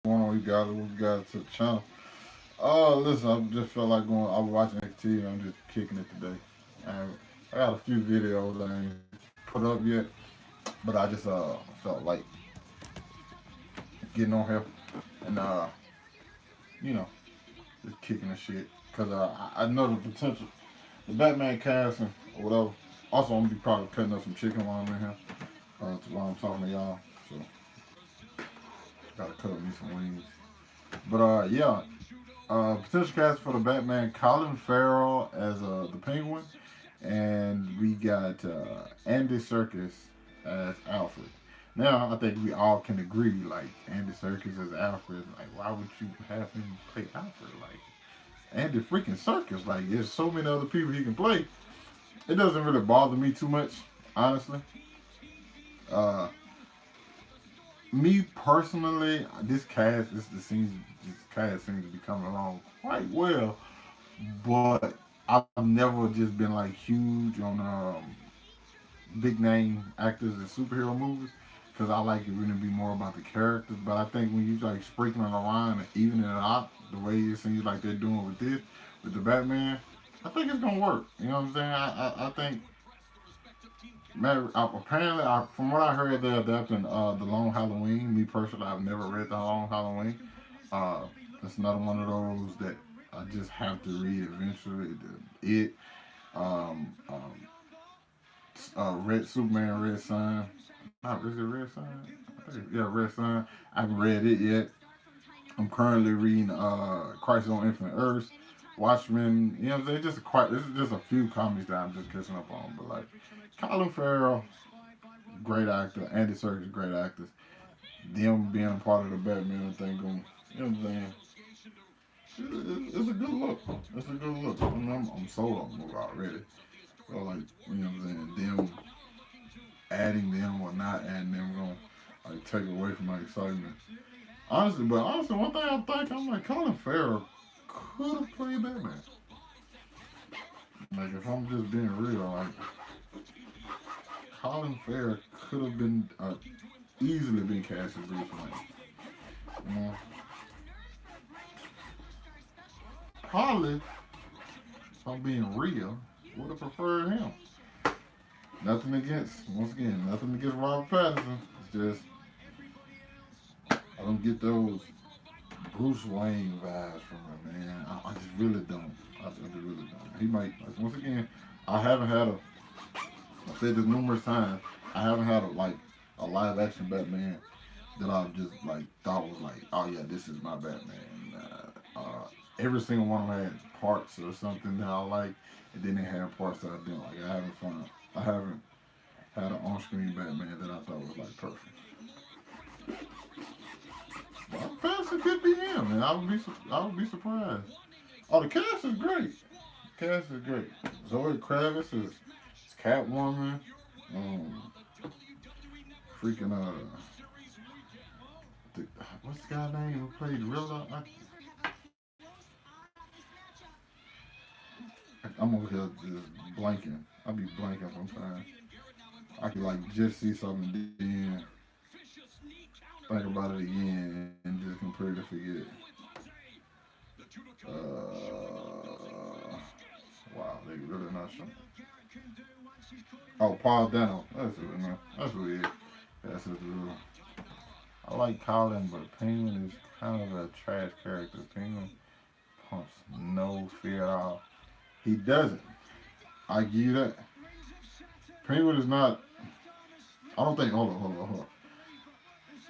going on, we got to the channel. Listen, I just felt like going. I was watching XT and I'm just kicking it today. And I got a few videos I ain't put up yet, but I just felt like getting on here and you know just kicking the shit because I know the potential, the Batman casting or whatever. Also, I'm gonna be probably cutting up some chicken while I'm in here, while I'm talking to y'all. So gotta cut up me some wings. But yeah, potential cast for the Batman: Colin Farrell as the Penguin, and we got Andy Serkis as Alfred. Now I think we all can agree, like Andy Serkis as Alfred. Like, why would you have him play Alfred? Like Andy freaking Serkis. Like, there's so many other people he can play. It doesn't really bother me too much, honestly. Uh, Me personally, this cast seems to be coming along quite well. But I've never just been like huge on big name actors in superhero movies because I like it really be more about the characters. But I think when you like sprinkling around and evening it out the way it seems like they're doing with this, with the Batman, I think it's gonna work. You know what I'm saying? I think man, apparently, from what I heard, they're adapting the Long Halloween. Me personally, I've never read the Long Halloween. Uh, it's another one of those that I just have to read eventually. It, um, um, Red Superman, Red Sun. Not is it Red Sun? Yeah, Red Sun. I haven't read it yet. I'm currently reading Crisis on Infinite Earths, Watchmen. You know what I'm saying? Just quite. This is just a few comics that I'm just catching up on. But like Colin Farrell, great actor. Andy Serkis, great actors. Them being a part of the Batman thing, going, you know what I'm saying? It's a good look. It's a good look. I'm sold on the movie already. So like, you know what I'm saying? Them adding them or not adding them going to like take away from my excitement. Honestly, one thing I think I'm like Colin Farrell could have played Batman. Like if I'm just being real, like Colin Farrell could have been easily been cast as Bruce Wayne. You know, probably if I'm being real, would have preferred him. Nothing against, once again, nothing against Robert Pattinson. It's just I don't get those Bruce Wayne vibes from him, man. I just really don't. I just really don't. He might, like, once again, I haven't had a. I said this numerous times. I haven't had a live action Batman that I've just like thought was like, oh yeah, this is my Batman. Every single one of them had parts or something that I like, and then they had parts that I didn't like. I haven't had an on-screen Batman that I thought was like perfect. Well, Pattinson could be him, and I would be surprised. Oh, the cast is great. The cast is great. Zoe Kravitz is Catwoman. Um, freaking what's the guy name who played Riddler? I'm over here just blanking. I be blanking sometimes. I could like just see something, then think about it again, and just completely forget. Uh, wow, they really not sure. Oh, Paul Dano. That's who it is. That's who he is. That's his real. I like Colin, but Penguin is kind of a trash character. Penguin pumps no fear at all. He doesn't. I give you that. Penguin is not. I don't think. Hold on.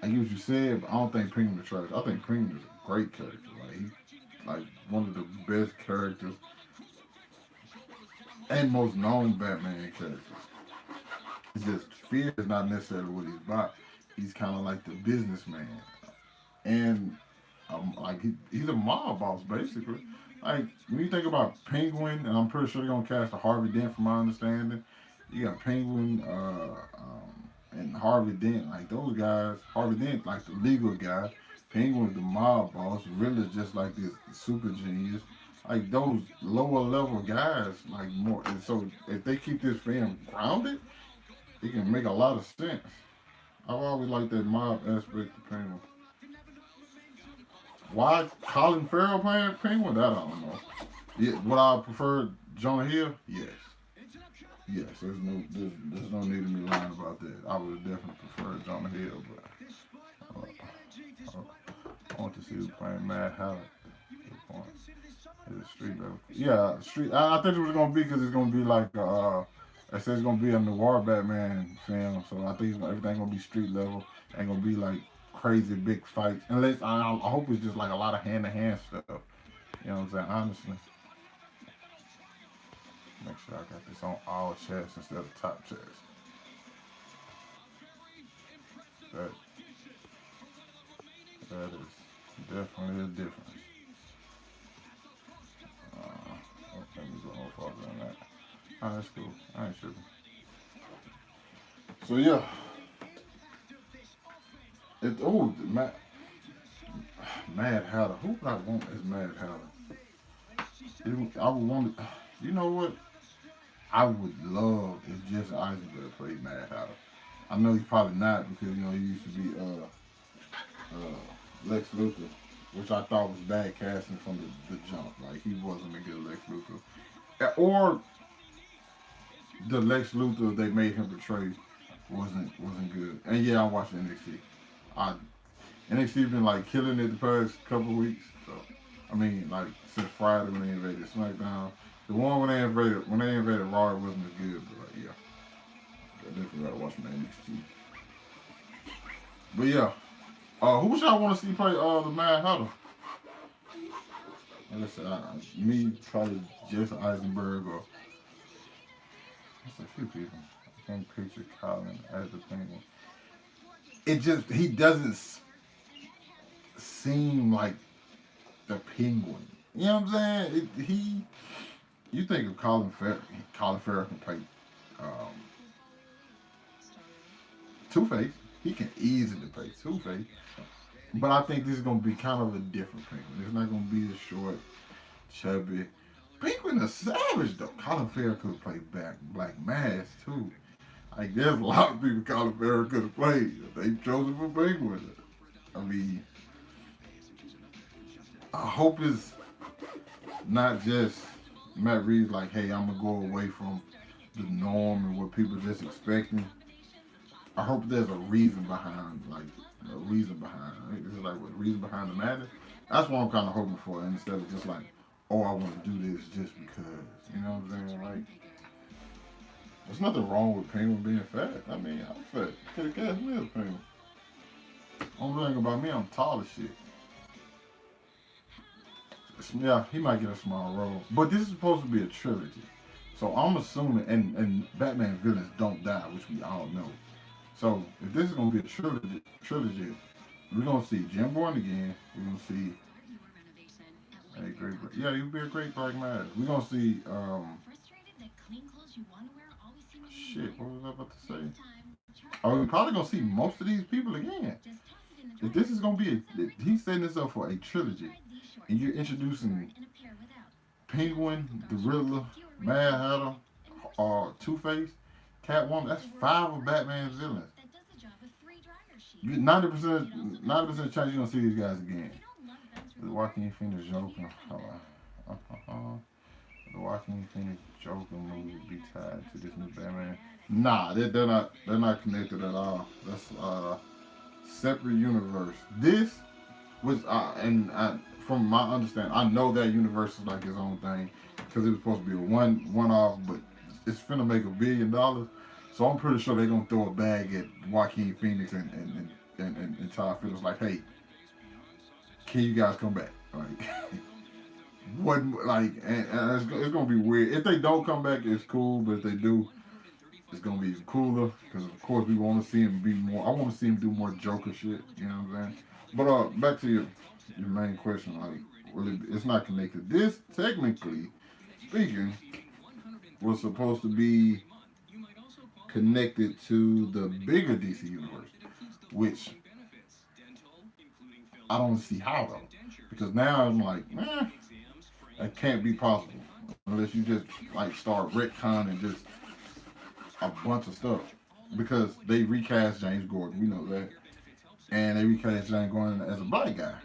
I get what you said, but I don't think Penguin is trash. I think Penguin is a great character. Like he, like one of the best characters and most known Batman characters. It's just fear is not necessarily what he's about. He's kind of like the businessman, and like he's a mob boss basically. Like when you think about Penguin, and I'm pretty sure they're gonna cast a Harvey Dent from my understanding. You got Penguin and Harvey Dent, like those guys. Harvey Dent, like the legal guy. Penguin's the mob boss. Riddler's just like this super genius. Like those lower level guys, like more. And so if they keep this film grounded, it can make a lot of sense. I've always liked that mob aspect of Penguin. Why Colin Farrell playing Penguin? That I don't know. Yeah, would I prefer Jonah Hill? Yes. Yes, there's no need to be lying about that. I would definitely prefer Jonah Hill, but I want to see who's playing Mad Hatter. Good point. Is it street level? Yeah, street. I think it was gonna be because it's gonna be like I said it's gonna be a noir Batman film, so I think everything gonna be street level. Ain't gonna be like crazy big fights. Unless I hope it's just like a lot of hand to hand stuff. You know what I'm saying? Honestly, make sure I got this on all chests instead of top chests. That that is definitely a difference. Let me go no farther than that. Oh, that's cool. I ain't tripping. So yeah, Mad Hatter. Who would I want as Mad Hatter? I would want. You know what? I would love if Jesse Eisenberg played Mad Hatter. I know he's probably not because he used to be Lex Luthor, which I thought was bad casting from the jump. Like he wasn't a good Lex Luthor, or the Lex Luthor they made him portray wasn't good. And yeah, I'm watching NXT. I NXT been like killing it the past couple of weeks. So I mean, like since Friday when they invaded SmackDown, the one when they invaded Raw it wasn't as good. But like, yeah, I definitely gotta watch my NXT. But yeah, who y'all want to see play the Mad Hatter? Like I said, me probably Jesse Eisenberg or that's a few people. I can't picture Colin as the Penguin. It just he doesn't seem like the Penguin. You know what I'm saying? You think of Colin Farrell can play um, Two Face. He can easily play Two Face. But I think this is gonna be kind of a different Penguin. It's not gonna be the short, chubby. Penguin is savage though. Colin Farrell could play Black Mass too. Like there's a lot of people Colin Farrell could have played. They chose him for Penguin. I mean, I hope it's not just Matt Reeves like, hey, I'm gonna go away from the norm and what people just expecting. I hope there's a reason behind it. This is like what reason behind the madness. That's what I'm kind of hoping for, instead of just like, oh, I want to do this just because. You know what I'm saying? Like, there's nothing wrong with Penguin being fat. I mean, I'm fat. Could have cast me as Penguin. Only thing about me, I'm tall as shit. Yeah, he might get a small role, but this is supposed to be a trilogy, so I'm assuming and Batman villains don't die, which we all know. So if this is gonna be a trilogy, we're gonna see Jim Bourne again. We're gonna see a great, yeah, he'll be a great Black Mass. We're gonna see shit. What was I about to say? Oh, we're probably gonna see most of these people again. If this is gonna be he's setting this up for a trilogy, and you're introducing Penguin, the Riddler, Mad Hatter, Two Face, Catwoman. That's 5 of Batman's villains. 90% chance you're gonna see these guys again. The Joaquin Phoenix Joker. The Joaquin Phoenix Joker movie will be tied to this new Batman. Nah, they're not connected at all. That's separate universe. This was from my understanding, I know that universe is like his own thing because it was supposed to be a one off, but it's finna make $1 billion. So I'm pretty sure they're gonna throw a bag at Joaquin Phoenix and Todd Phillips like, hey, can you guys come back? Like, what? Like, and it's gonna be weird. If they don't come back, it's cool. But if they do, it's gonna be cooler because of course we want to see him be more. I want to see him do more Joker shit. You know what I'm saying? But back to your main question, like, it's not connected. This technically speaking was supposed to be connected to the bigger DC universe, which I don't see how though, because now I'm like, that can't be possible unless you just like start retconning just a bunch of stuff, because they recast James Gordon, we know that, and they recast James Gordon as a black guy.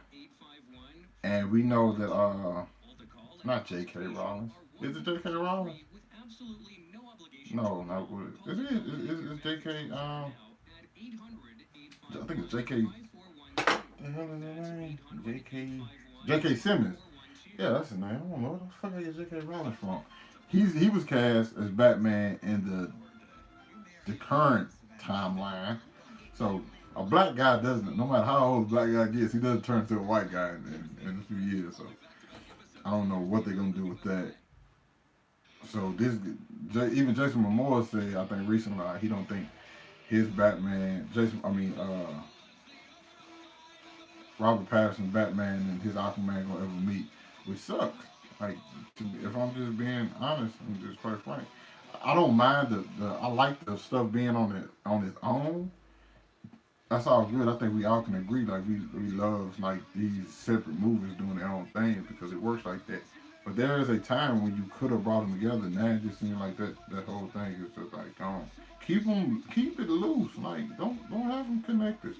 And we know that not J.K. Rowling. Is it J.K. Rowling? No, not is it? Is J.K. I think it's J.K. The hell is his name? J.K. Simmons. Yeah, that's his name. I don't know where the fuck I get J.K. Rowling from. He was cast as Batman in the current timeline. So a black guy doesn't, no matter how old a black guy gets, he doesn't turn into a white guy in a few years. So I don't know what they're gonna do with that. So this, even Jason Momoa said, I think recently, he don't think his Batman, Robert Pattinson's Batman and his Aquaman gonna ever meet, which sucks. Like, if I'm just being honest and just quite frank, I don't mind I like the stuff being on its own. That's all good. I think we all can agree. Like we love like these separate movies doing their own thing because it works like that. But there is a time when you could have brought them together. Now it just seems like that whole thing is just like gone. Keep it loose. Like don't have them connected.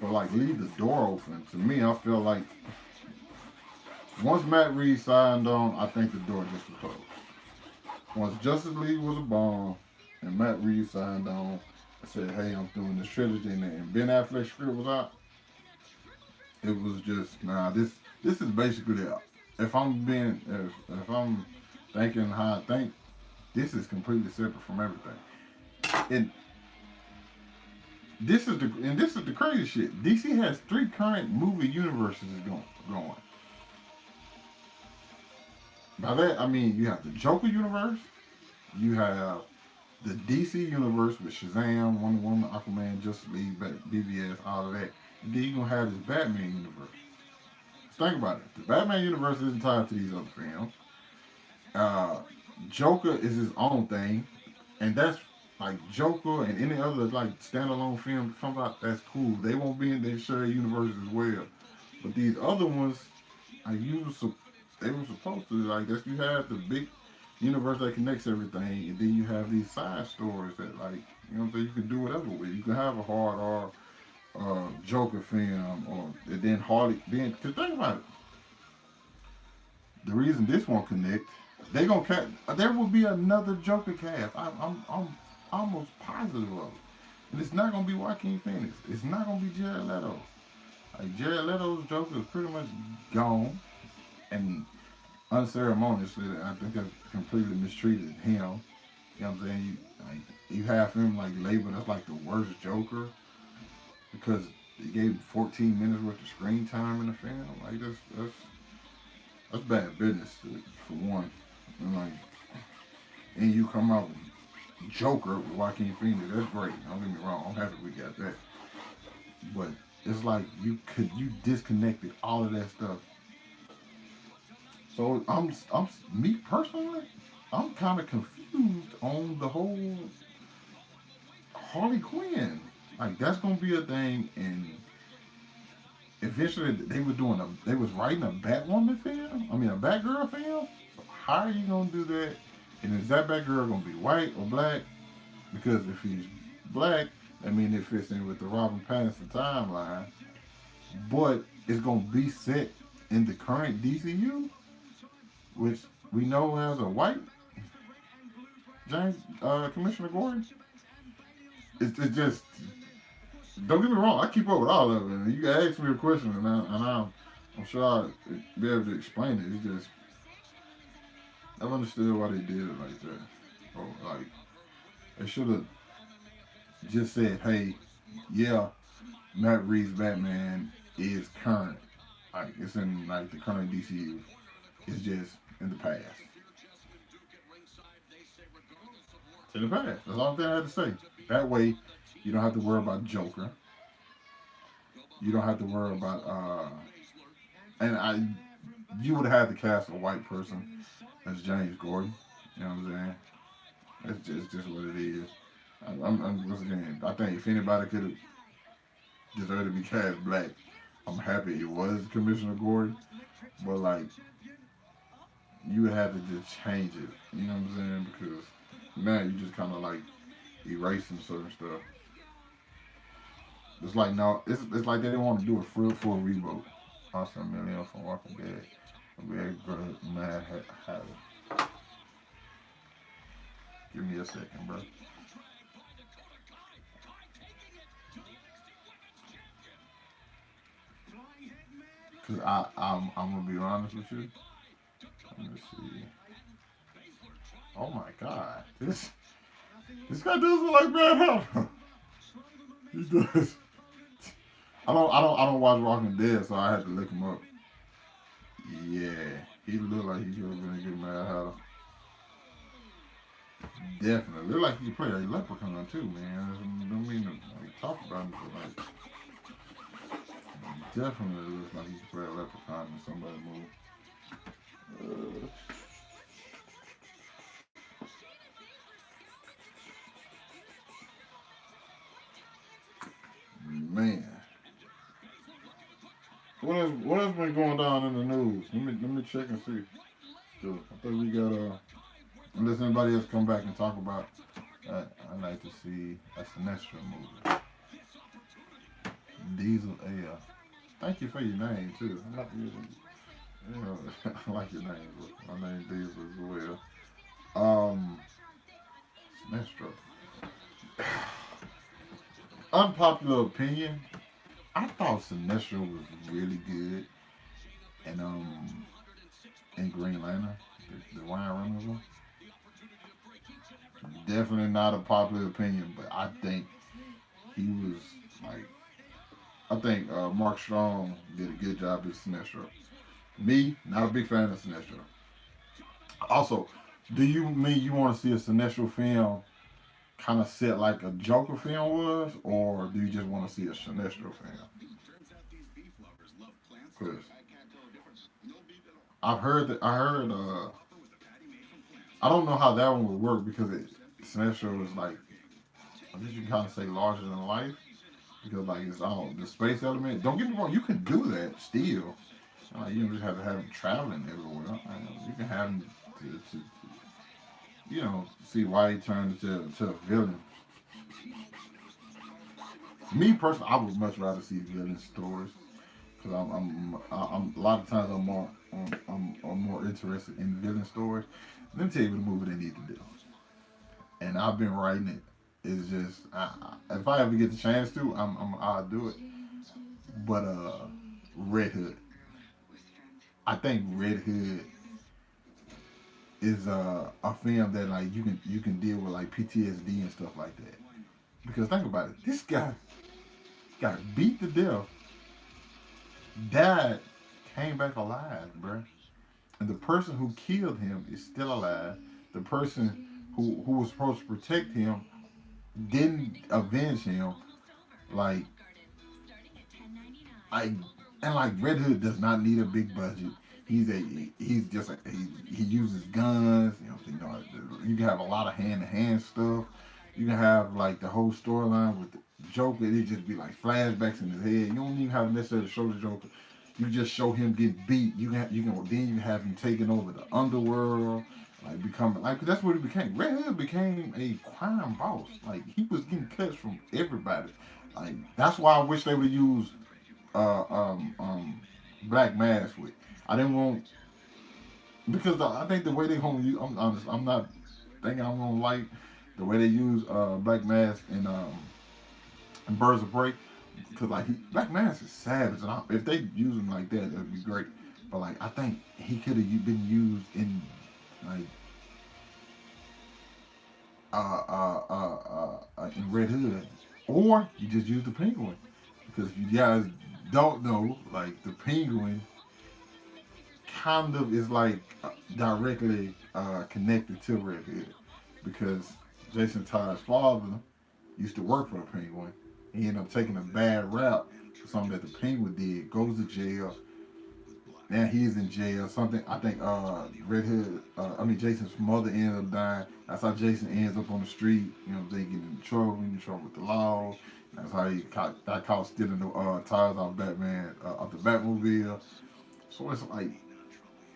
But like leave the door open. To me, I feel like once Matt Reeves signed on, I think the door just was closed. Once Justice League was a bomb and Matt Reeves signed on, I said, "Hey, I'm doing this trilogy," and Ben Affleck's script was out. It was just This is basically if I'm thinking how I think, this is completely separate from everything. And this is the crazy shit. DC has 3 current movie universes going. By that I mean you have the Joker universe, you have the DC universe with Shazam, Wonder Woman, Aquaman, Justice League, BVS, all of that. And then you're gonna have this Batman universe. Just think about it. The Batman universe isn't tied to these other films. Uh, Joker is his own thing, and that's like Joker and any other like standalone film that comes out. That's cool. They won't be in their shared universe as well. But these other ones, like they were supposed to like this. You have the big universe that connects everything, and then you have these side stories that like you can do whatever with. You can have a hard R Joker film, or and then Harley. Then, cause think about it, the reason this won't connect, they gonna there will be another Joker cast. I'm almost positive of it, and it's not gonna be Joaquin Phoenix. It's not gonna be Jared Leto. Like Jared Leto's Joker is pretty much gone, and unceremoniously, I think I've completely mistreated him. You know what I'm saying? You have him like labeled as like the worst Joker because they gave him 14 minutes worth of screen time in the film. Like that's bad business for one. And like, and you come out with Joker with Joaquin Phoenix. That's great. Don't get me wrong. I'm happy we got that. But it's like you disconnected all of that stuff. So I'm me personally, I'm kind of confused on the whole Harley Quinn. Like that's gonna be a thing, and eventually they was writing a Batwoman film. I mean a Batgirl film. So how are you gonna do that? And is that Batgirl gonna be white or black? Because if he's black, I mean it fits in with the Robin Pattinson timeline. But it's gonna be set in the current DCU, which we know has a white James Commissioner Gordon. It's just don't get me wrong. I keep up with all of it. And you can ask me a question, I'm sure I'll be able to explain it. It's just I've understood why they did it like that. Or like they should have just said, "Hey, yeah, Matt Reeves Batman is current. Like it's in like the current DCU. It's just in the past. It's in the past. That's all I had to say. That way, you don't have to worry about Joker. You don't have to worry about and you would have had to cast a white person as James Gordon. You know what I'm saying? That's just what it is. Once again, I think if anybody could have deserved to be cast black, I'm happy it was Commissioner Gordon. But like, you would have to just change it. You know what I'm saying? Because now you just kind of like erasing certain stuff. It's like no, it's like they didn't want to do a full reboot. Monster Million from Walking Dead. Very good, Mad Hatter. Give me a second, bro. Cause I'm gonna be honest with you. Let me see. Oh my God, this guy does look like Mad Hatter. He does. I don't watch Walking Dead, so I had to look him up. Yeah, he looked like he could have been a good Mad Hatter. Definitely. Look like he could play a leprechaun too, man. I don't mean to like, talk about him, but like definitely looks like he could play a leprechaun in somebody's movie. Uh, man, what has been going down in the news? Let me check and see. So, I think we got unless anybody else come back and talk about. I'd like to see a Sinestro movie. Diesel Air. Thank you for your name too. I'm not using. You know, I like your name. But my name Diesel as well. Sinestro. Unpopular opinion. I thought Sinestro was really good, and in Green Lantern, the Ryan Reynolds one. Definitely not a popular opinion, but I think he was like I think Mark Strong did a good job as Sinestro. Me, not a big fan of Sinestro. Also, do you mean you want to see a Sinestro film kind of set like a Joker film was, or do you just want to see a Sinestro film? Because I don't know how that one would work because Sinestro is like I guess you can kind of say larger than life because like it's all the space element. Don't get me wrong, you can do that still. You don't just have to have him traveling everywhere. You can have him to see why he turned to a villain. Me personally, I would much rather see villain stories because I'm a lot of times I'm more interested in villain stories. Let me tell you what movie they need to do, and I've been writing it. It's just if I ever get the chance to, I'll do it. But Red Hood, I think Red Hood is a film that like you can deal with like PTSD and stuff like that. Because think about it, this guy got beat to death, died, came back alive, bro. And the person who killed him is still alive. The person who was supposed to protect him didn't avenge him. Like I and like Red Hood does not need a big budget. He's just he uses guns. You can have a lot of hand to hand stuff. You can have like the whole storyline with the Joker. It just be like flashbacks in his head. You don't even have necessarily show the Joker. You just show him get beat. You can have him taking over the underworld, like becoming like that's what he became. Red Hood became a crime boss. Like he was getting cuts from everybody. Like that's why I wish they would use uh, um, um, Black Mass with. I didn't want because I think the way they gonna use. I'm honest. I'm not thinking I'm gonna like the way they use Black Mass in Birds of Prey because like Black Mass is savage. And if they use him like that, that'd be great. But like I think he could have been used in like in Red Hood, or you just use the Penguin because if you guys don't know, like the Penguin kind of is like directly connected to Red Hood because Jason Todd's father used to work for the Penguin. He ended up taking a bad rap for something that the Penguin did. Goes to jail. Now he's in jail. Something I think Red Hood. Jason's mother ended up dying. That's how Jason ends up on the street. They get in trouble with the law. That's how he got caught stealing the tires off Batman, off the Batmobile. So it's like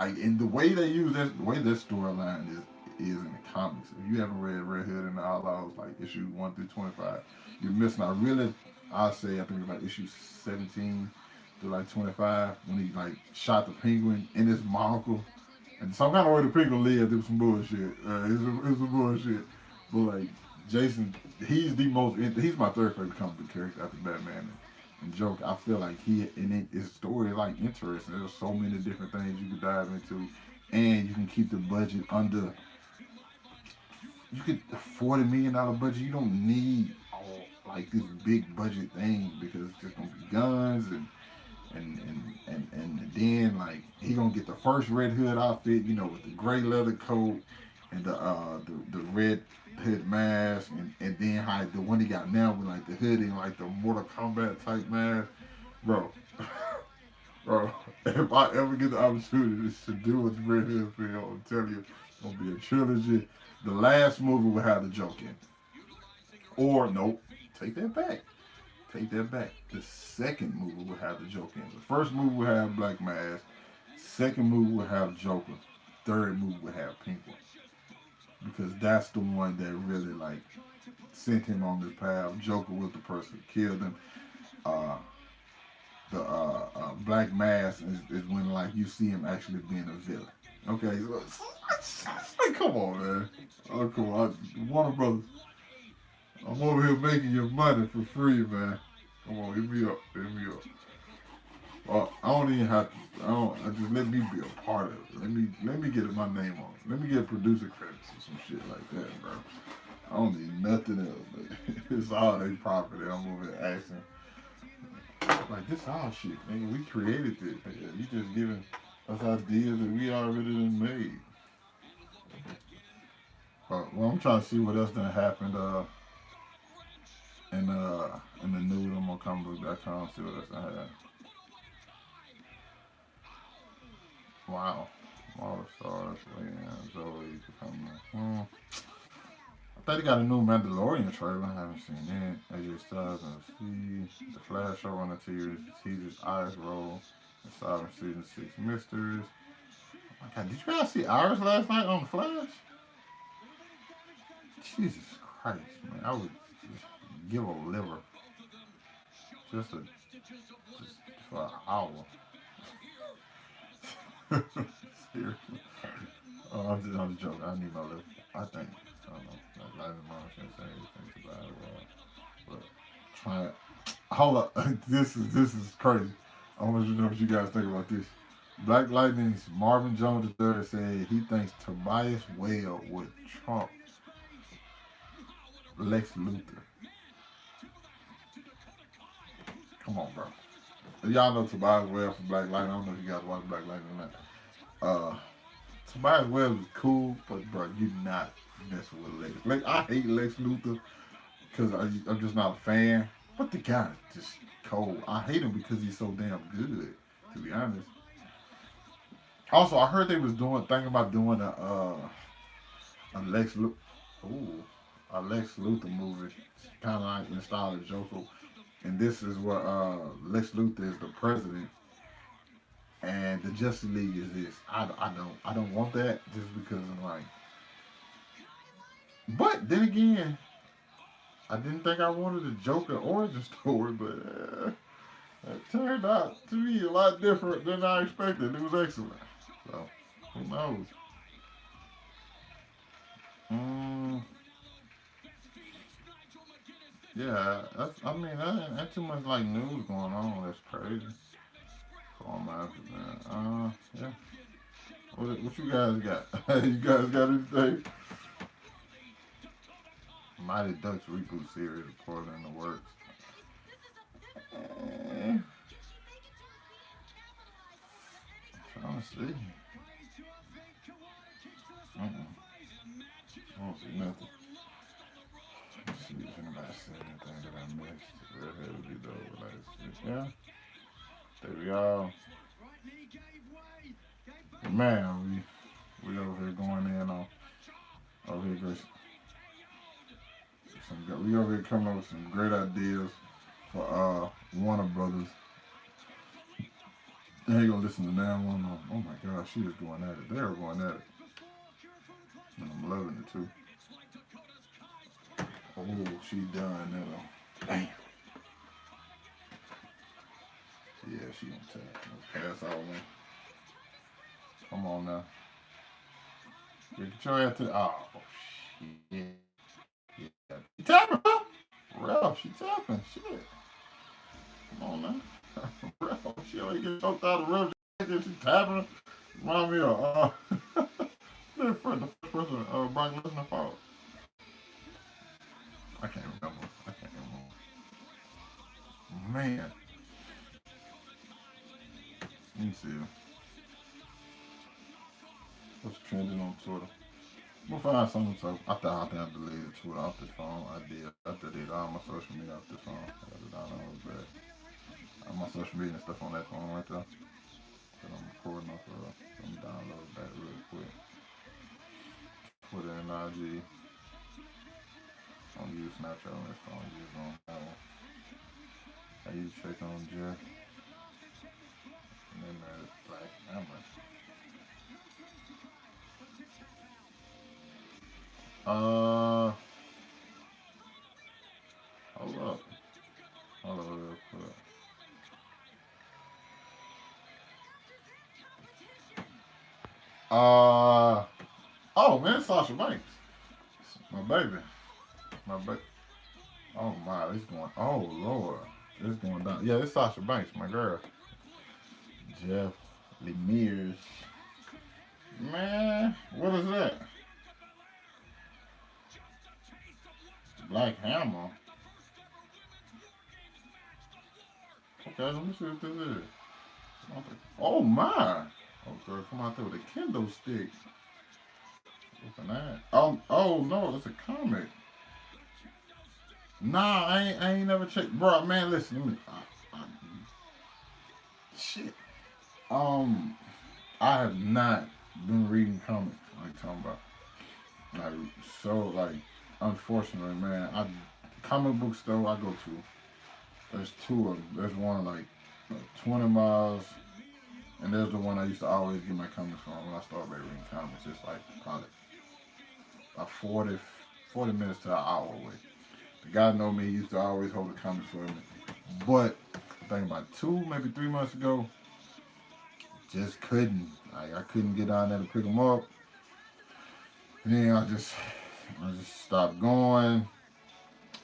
in the way they use that, the way this storyline is in the comics. If you haven't read Red Hood and the Outlaws, like issue 1 through 25, you're missing. I think it's like issue 17. to like 25 when he like shot the penguin in his monocle. And some kind of way the penguin lived, it was some bullshit. It was some bullshit. But like Jason, he's my third favorite comic book character after Batman and Joker. I feel like his story is like interesting. There's so many different things you can dive into, and you can keep the budget under. You could $40 million budget. You don't need all like this big budget thing because it's just gonna be guns and then like he gonna get the first Red Hood outfit, with the gray leather coat and the red hood mask, and then how the one he got now with like the hoodie and like the Mortal Kombat type mask, bro. Bro, if I ever get the opportunity to do a Red Hood film, I'm telling you, it's gonna be a trilogy. The last movie will have the Joker in. Or nope, take that back. Take that back. The second movie will have the Joker in. The first movie will have Black Mask. Second movie will have Joker. Third movie will have Penguin. Because that's the one that really like sent him on this path. Joker was the person who killed him. The Black Mask is when like you see him actually being a villain. Okay, so, come on, man. Oh, come on, Warner Brothers. I'm over here making your money for free, man. Come on, hit me up. I don't even have to. I just let me be a part of it. Let me get my name on it. Let me get producer credits or some shit like that, bro. I don't need nothing else. But it's all their property. I'm over here asking. Like, this our shit, man. We created this. You just giving us ideas that we already done made. Well, I'm trying to see what else done happened in the nude. I'm on comicbook.com, see what else done happened. Wow. All the stars, Leanne, Zoe, coming. I think they got a new Mandalorian trailer. I haven't seen it. AJ Styles and the Flash show on the teaser's eyes roll. The Sovereign season 6 mysteries. Oh my God, did you guys see Iris last night on the Flash? Jesus Christ, man! I would just give a liver just for an hour. Seriously. Oh, I'm just joking. I need my liver. I think. I don't know. Like Live Mom shouldn't say anything about it. But try it. Hold up. This is crazy. I want you to know what you guys think about this. Black Lightning's Marvin Jones III said he thinks Tobias Whale would trump Lex Luthor. Come on, bro. Y'all know Tobias Whale from Black Lightning. I don't know if you guys watch Black Lightning or not. Tobias Whale is cool, but bro, you're not messing with Lex. I hate Lex Luthor because I'm just not a fan. But the guy is just cold. I hate him because he's so damn good, to be honest. Also, I heard they was thinking about doing a Lex Luthor movie, kind of like in the style of Joker. And this is where Lex Luthor is the president, and the Justice League is this. I don't want that just because I'm like. But then again, I didn't think I wanted a Joker origin story, but it turned out to be a lot different than I expected. It was excellent. So who knows? Yeah, that ain't too much like news going on. That's crazy. So I'm after that. Yeah. What you guys got? You guys got anything? Mighty Ducks reboot series reported in the works. Trying to see. I don't see nothing. Let's see if anybody said anything that I missed. Redhead would be dope. Yeah. There we go. Man, we over here going in on over here. We over here coming up with some great ideas for Warner Brothers. They ain't gonna listen to that one. Oh my gosh, she is going at it. They are going at it. And I'm loving it too. Oh, she done that. Damn. Yeah, she gonna pass out me. Come on now. Yeah, get your ass to the. Oh, shit. Yeah. She tapping, bro. Ralph, she tapping. Shit. Come on now. Ralph, she already get choked out of Ralph. She tapping. Remind me of the first person, Brock Lesnar fought. I can't remember. Man. Let me see. What's trending on Twitter? We'll find something. So I thought I deleted Twitter off this phone. I did. I deleted all my social media off this phone. I got it down on the back. All my social media and stuff on that phone right there. That I'm recording off of. Let me download that real quick. Twitter and IG. I don't use Snapchat on this phone. Use on that one. I use check on Jeff. And then there's Black Hammer. Hold up. Hold on real quick. Oh man, Sasha Banks. My baby. My baby. Oh my, it's going, oh Lord. It's going down. Yeah, it's Sasha Banks, my girl. Jeff Lemire's. Man, what is that? Black Hammer. Okay, let me see what this is. Oh my! Okay, come out there with a kendo stick. Open that. Oh no, it's a comic. Nah, I ain't never checked. Bro, man, listen to me. Shit. I have not been reading comics. Like talking about. Like so, like unfortunately, man. Comic book store I go to. There's two of them. There's one like 20 miles, and there's the one I used to always get my comics from when I started reading comics. It's like probably about 40 minutes to an hour away. The guy know me. He used to always hold the comics for me. But I think about 2, maybe 3 months ago, just couldn't. I couldn't get down there to pick them up. And then I just stopped going.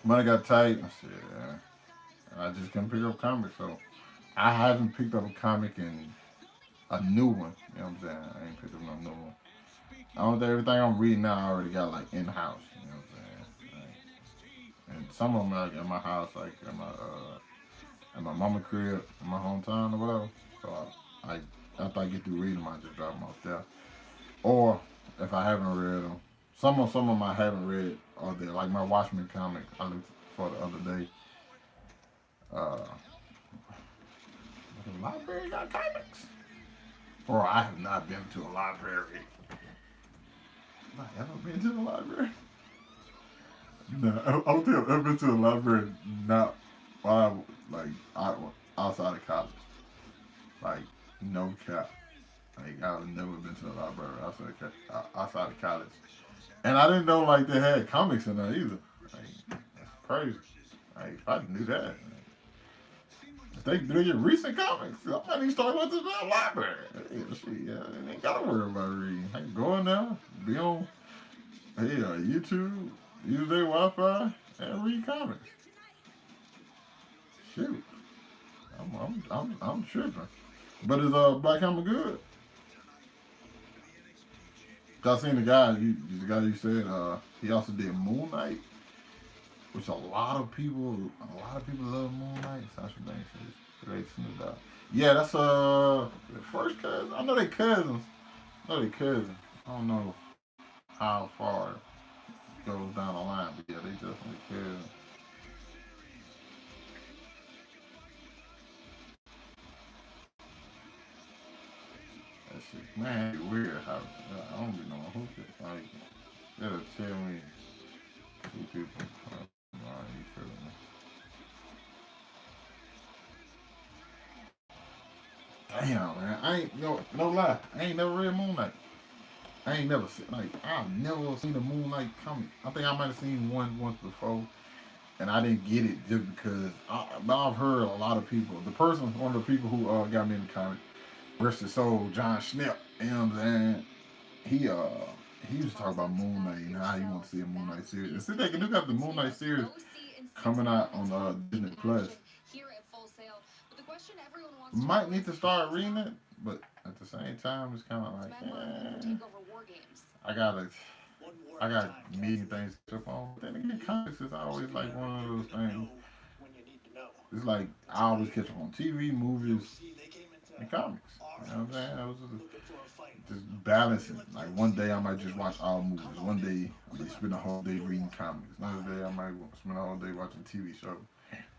Money got tight. I said, I just couldn't pick up comics. So I haven't picked up a comic in a new one. You know what I'm saying? I ain't picked up no new one. I don't think everything I'm reading now I already got like in house. You know what I'm saying? Like, and some of them like at my house, like at my mama crib, in my hometown or whatever. So I after I get through reading them, I just drop them off there. Or if I haven't read them, some of them I haven't read are there. Like my Watchmen comic I looked for the other day. The library got comics? Or I have not been to a library. Have I ever been to the library? No, I don't think I've ever been to the library not outside of college. Like, no cap. Like, I've never been to the library outside of college. And I didn't know, like, they had comics in there either. Like, that's crazy. Like, if I knew that. If they get recent comics, I might even start with the library. I ain't gotta worry about reading. I can go in there, be on YouTube, use their Wi-Fi, and read comics. Shoot. I'm tripping. But is Black Hammer good? I seen the guy you said he also did Moon Knight, which a lot of people love Moon Knight. Sasha Banks is great to know that. Yeah, that's the first cousin. I know they cousins. I don't know how far it goes down the line, but yeah, they definitely cousins. That shit, man, it's weird how I don't be knowing who could like. It'll tell me two people. You feeling me? Damn, man, I ain't no lie. I ain't never read Moon Knight. I ain't never seen a Moon Knight comic. I think I might have seen one once before. and I didn't get it just because I've heard a lot of people. One of the people who got me in the comic, rest his soul, John Schnepp, you know what I'm saying? He uh he used to talk about Moon Knight and how he wants to see a Moon Knight series. And since they can look up the Moon Knight series coming out on Disney Plus, might need to start reading it, but at the same time, it's kind of like, I gotta, I got million things to jump on. But then again, comics is always like one of those things. It's like I always catch up on TV, movies, and comics. You know what I'm saying? I was just balancing. Like one day I might just watch all movies. One day I might spend a whole day reading comics. Another day I might spend a whole day watching TV shows.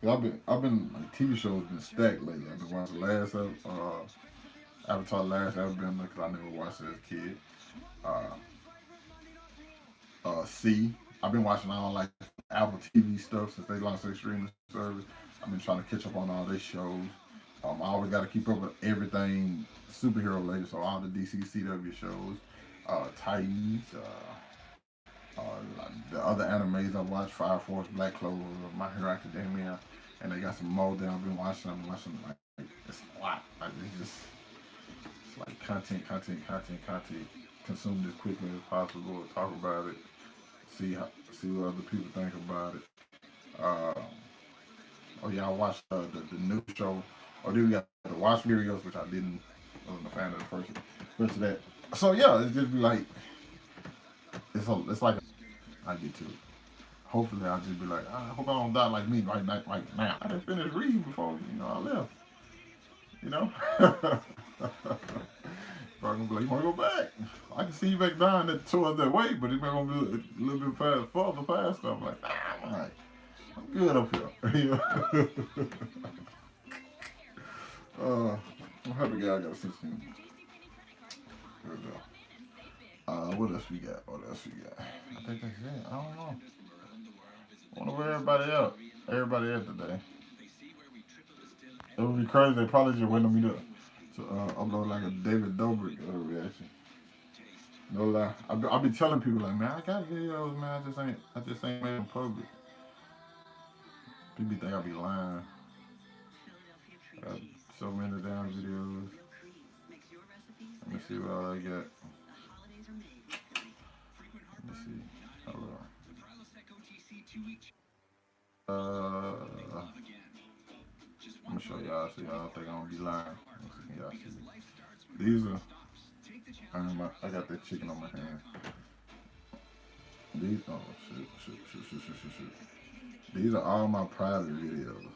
I've been like TV shows been stacked lately. I've been watching last Avatar last Airbender because I never watched it as a kid. Uh, C. I've been watching all like Apple TV stuff since they launched their streaming service. I've been trying to catch up on all their shows. I always got to keep up with everything superhero related, so all the DC CW shows, Titans, like the other animes I watched, Fire Force, Black Clover, My Hero Academia, and they got some more that I've been watching. Like it's a lot. Like it's like content. Consume it as quickly as possible. Talk about it. See what other people think about it. Uh, oh yeah, I watched the new show. Or then we got the Watch videos, which I didn't. Wasn't a fan of the first of that. So yeah, it's just be like it's like I get to it. Hopefully I'll just be like, I hope I don't die like me right now. I didn't finish reading before I left. You know? Probably gonna be like, you wanna go back? I can see you back down towards that way, but it's gonna be a little bit further past stuff. Like, I'm like, I'm good up here. I'm happy guy I got a sense of humor. Good though. What else we got? I think that's it. I don't know. I wonder where everybody at today. It would be crazy. They probably just waiting on me to upload like a David Dobrik reaction. No lie. I be telling people like, man, I got videos, man. I just ain't made them public. People think I be lying. I got so many damn videos. Let me see what all I got. Let me see. Hold on. I'm gonna show y'all so y'all don't think I'm gonna be lying. Y'all see. These are. I got that chicken on my hand. These. Oh shoot. These are all my private videos.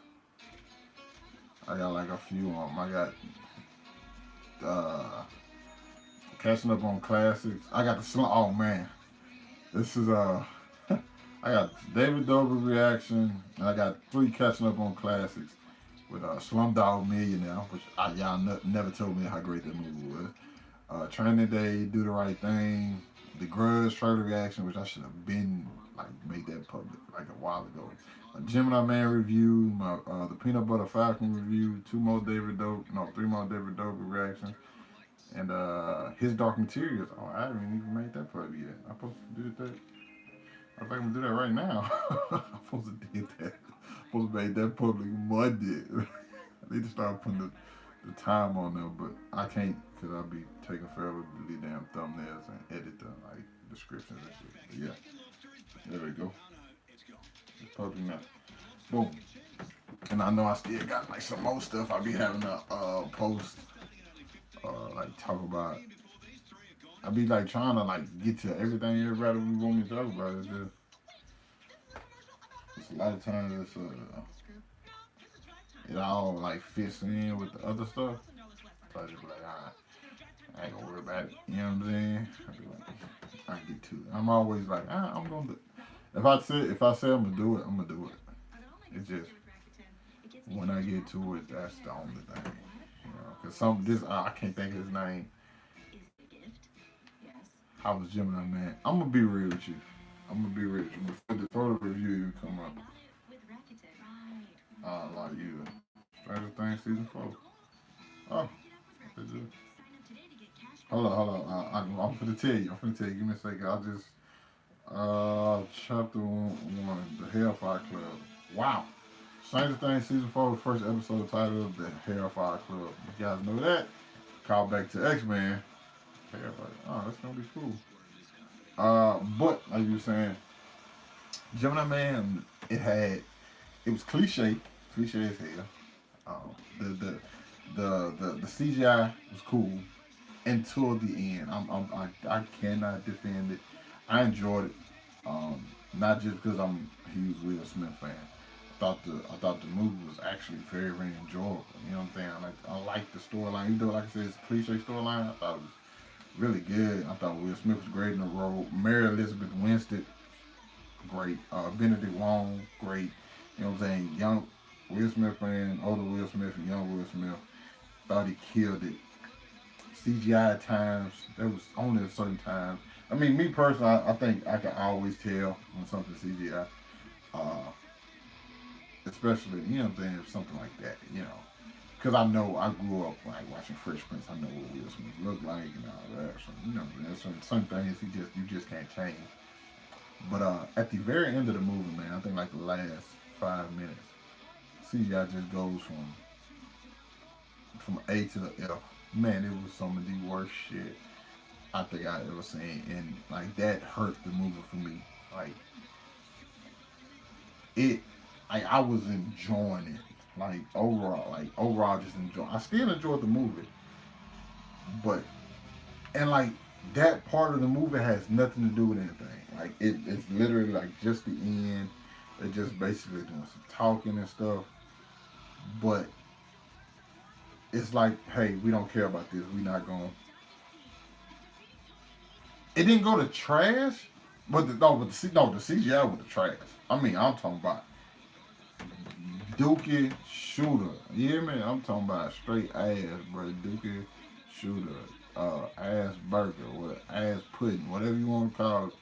I got like a few on them. I got catching up on classics. I got the oh man. This is I got David Dobrik reaction, and I got 3 catching up on classics with Slumdog Millionaire, which y'all never told me how great that movie was. Training Day, Do the Right Thing, The Grudge trailer reaction, which I should have been like made that public like a while ago. A Gemini Man review, my the Peanut Butter Falcon review, 3 more David Dobrik reactions, and his Dark Materials. Oh, I haven't even made that public yet. I'm supposed to do that. I think I'm gonna do that right now. I'm supposed to do that. I'm supposed to make that public Monday. I need to start putting the time on there, but I can't because I'll be taking forever to delete damn thumbnails and edit the like descriptions and shit. But yeah, there we go. It's public now. Boom. And I know I still got like some more stuff I be having to post, like talk about. I be like trying to like get to everything everybody want me to talk about. It's a lot of times it all like fits in with the other stuff. So I just be like, I ain't gonna worry about it. You know what I'm saying? I be like, I get to it. I'm always like, I'm gonna do it. If I say I'm gonna do it, I'm gonna do it. It's just when I get to it, that's the only thing. You know, cause I can't think of his name. I was Gemini Man. I'm gonna be real with you. Before the review even come up. Like you, Stranger Things season 4. Oh, hold on. I'm finna tell you. Give me a second. I just chapter 1, the Hellfire Club. Wow. Stranger Things season 4, first episode titled The Hellfire Club. You guys know that? Call back to X-Men. Everybody, oh, that's gonna be cool. But like you were saying, Gemini Man, it was cliche as hell. Um, the CGI was cool until the end. I cannot defend it. I enjoyed it. Not just because I'm a huge Will Smith fan. I thought the movie was actually very enjoyable. You know what I'm saying? I like the storyline. Even though, like I said, it's a cliche storyline, I thought it was really good. I thought Will Smith was great in the role. Mary Elizabeth Winstead, great. Benedict Wong, great. You know what I'm saying? Young Will Smith fan, older Will Smith, and young Will Smith. Thought he killed it. CGI at times, there was only a certain time. I mean, me personally, I think I can always tell when something CGI. Uh, Especially, you know what I'm saying, something like that, you know. Because I know I grew up like watching Fresh Prince. I know what Will Smith looked like and all that. So, you know, there's some things you just can't change. But at the very end of the movie, man, I think like the last 5 minutes, CGI just goes from A to the F. Man, it was some of the worst shit I think I ever seen, and like that hurt the movie for me. Like it, I was enjoying it. Like overall, just enjoy. I still enjoyed the movie, but and like that part of the movie has nothing to do with anything. Like it's literally like just the end. They're just basically doing some talking and stuff, but it's like, hey, we don't care about this. We not going. It didn't go to trash, but the CGI was the trash. I mean, I'm talking about Dookie Shooter. Yeah, man, I'm talking about straight ass, bro. Dookie Shooter, ass burger, what ass pudding, whatever you want to call it.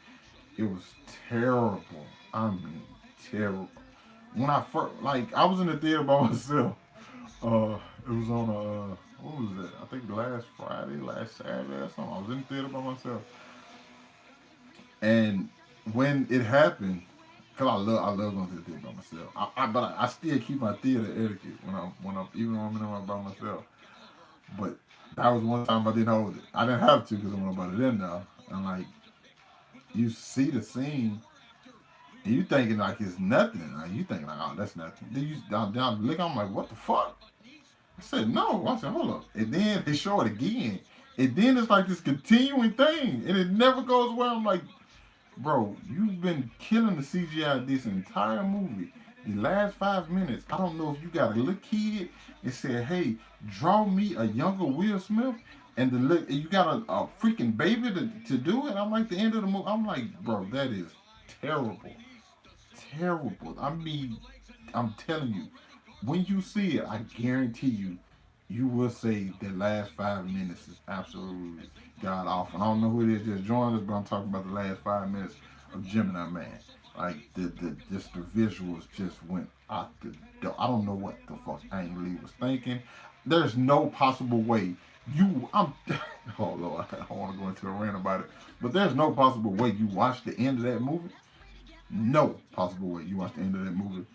It was terrible. I mean, terrible. When I first, like, I was in the theater by myself. It was on what was it? I think last Friday, last Saturday or something. I was in the theater by myself, and when it happened, cause I love going to the theater by myself. But I still keep my theater etiquette when I'm even when I'm by myself. But that was one time I didn't hold it. I didn't have to because there was nobody in there. And like you see the scene, and you thinking like it's nothing. Like you thinking like, oh, that's nothing. Then you down look, I'm like, what the fuck? I said no. I said hold up. And then they show it again. And then it's like this continuing thing, and it never goes away. I'm like, bro, you've been killing the CGI this entire movie. The last 5 minutes, I don't know if you got a little kid and said, hey, draw me a younger Will Smith, and you got a freaking baby to do it. I'm like, the end of the movie, I'm like, bro, that is terrible. Terrible. I mean, I'm telling you, when you see it, I guarantee you will say the last 5 minutes is absolutely god awful. I don't know who it is just joined us, but I'm talking about the last 5 minutes of Gemini Man. Like just the visuals just went out the door. I don't know what the fuck Ang Lee was thinking. There's no possible way I'm oh Lord, I don't want to go into a rant about it. But there's no possible way you watch the end of that movie. No possible way you watch the end of that movie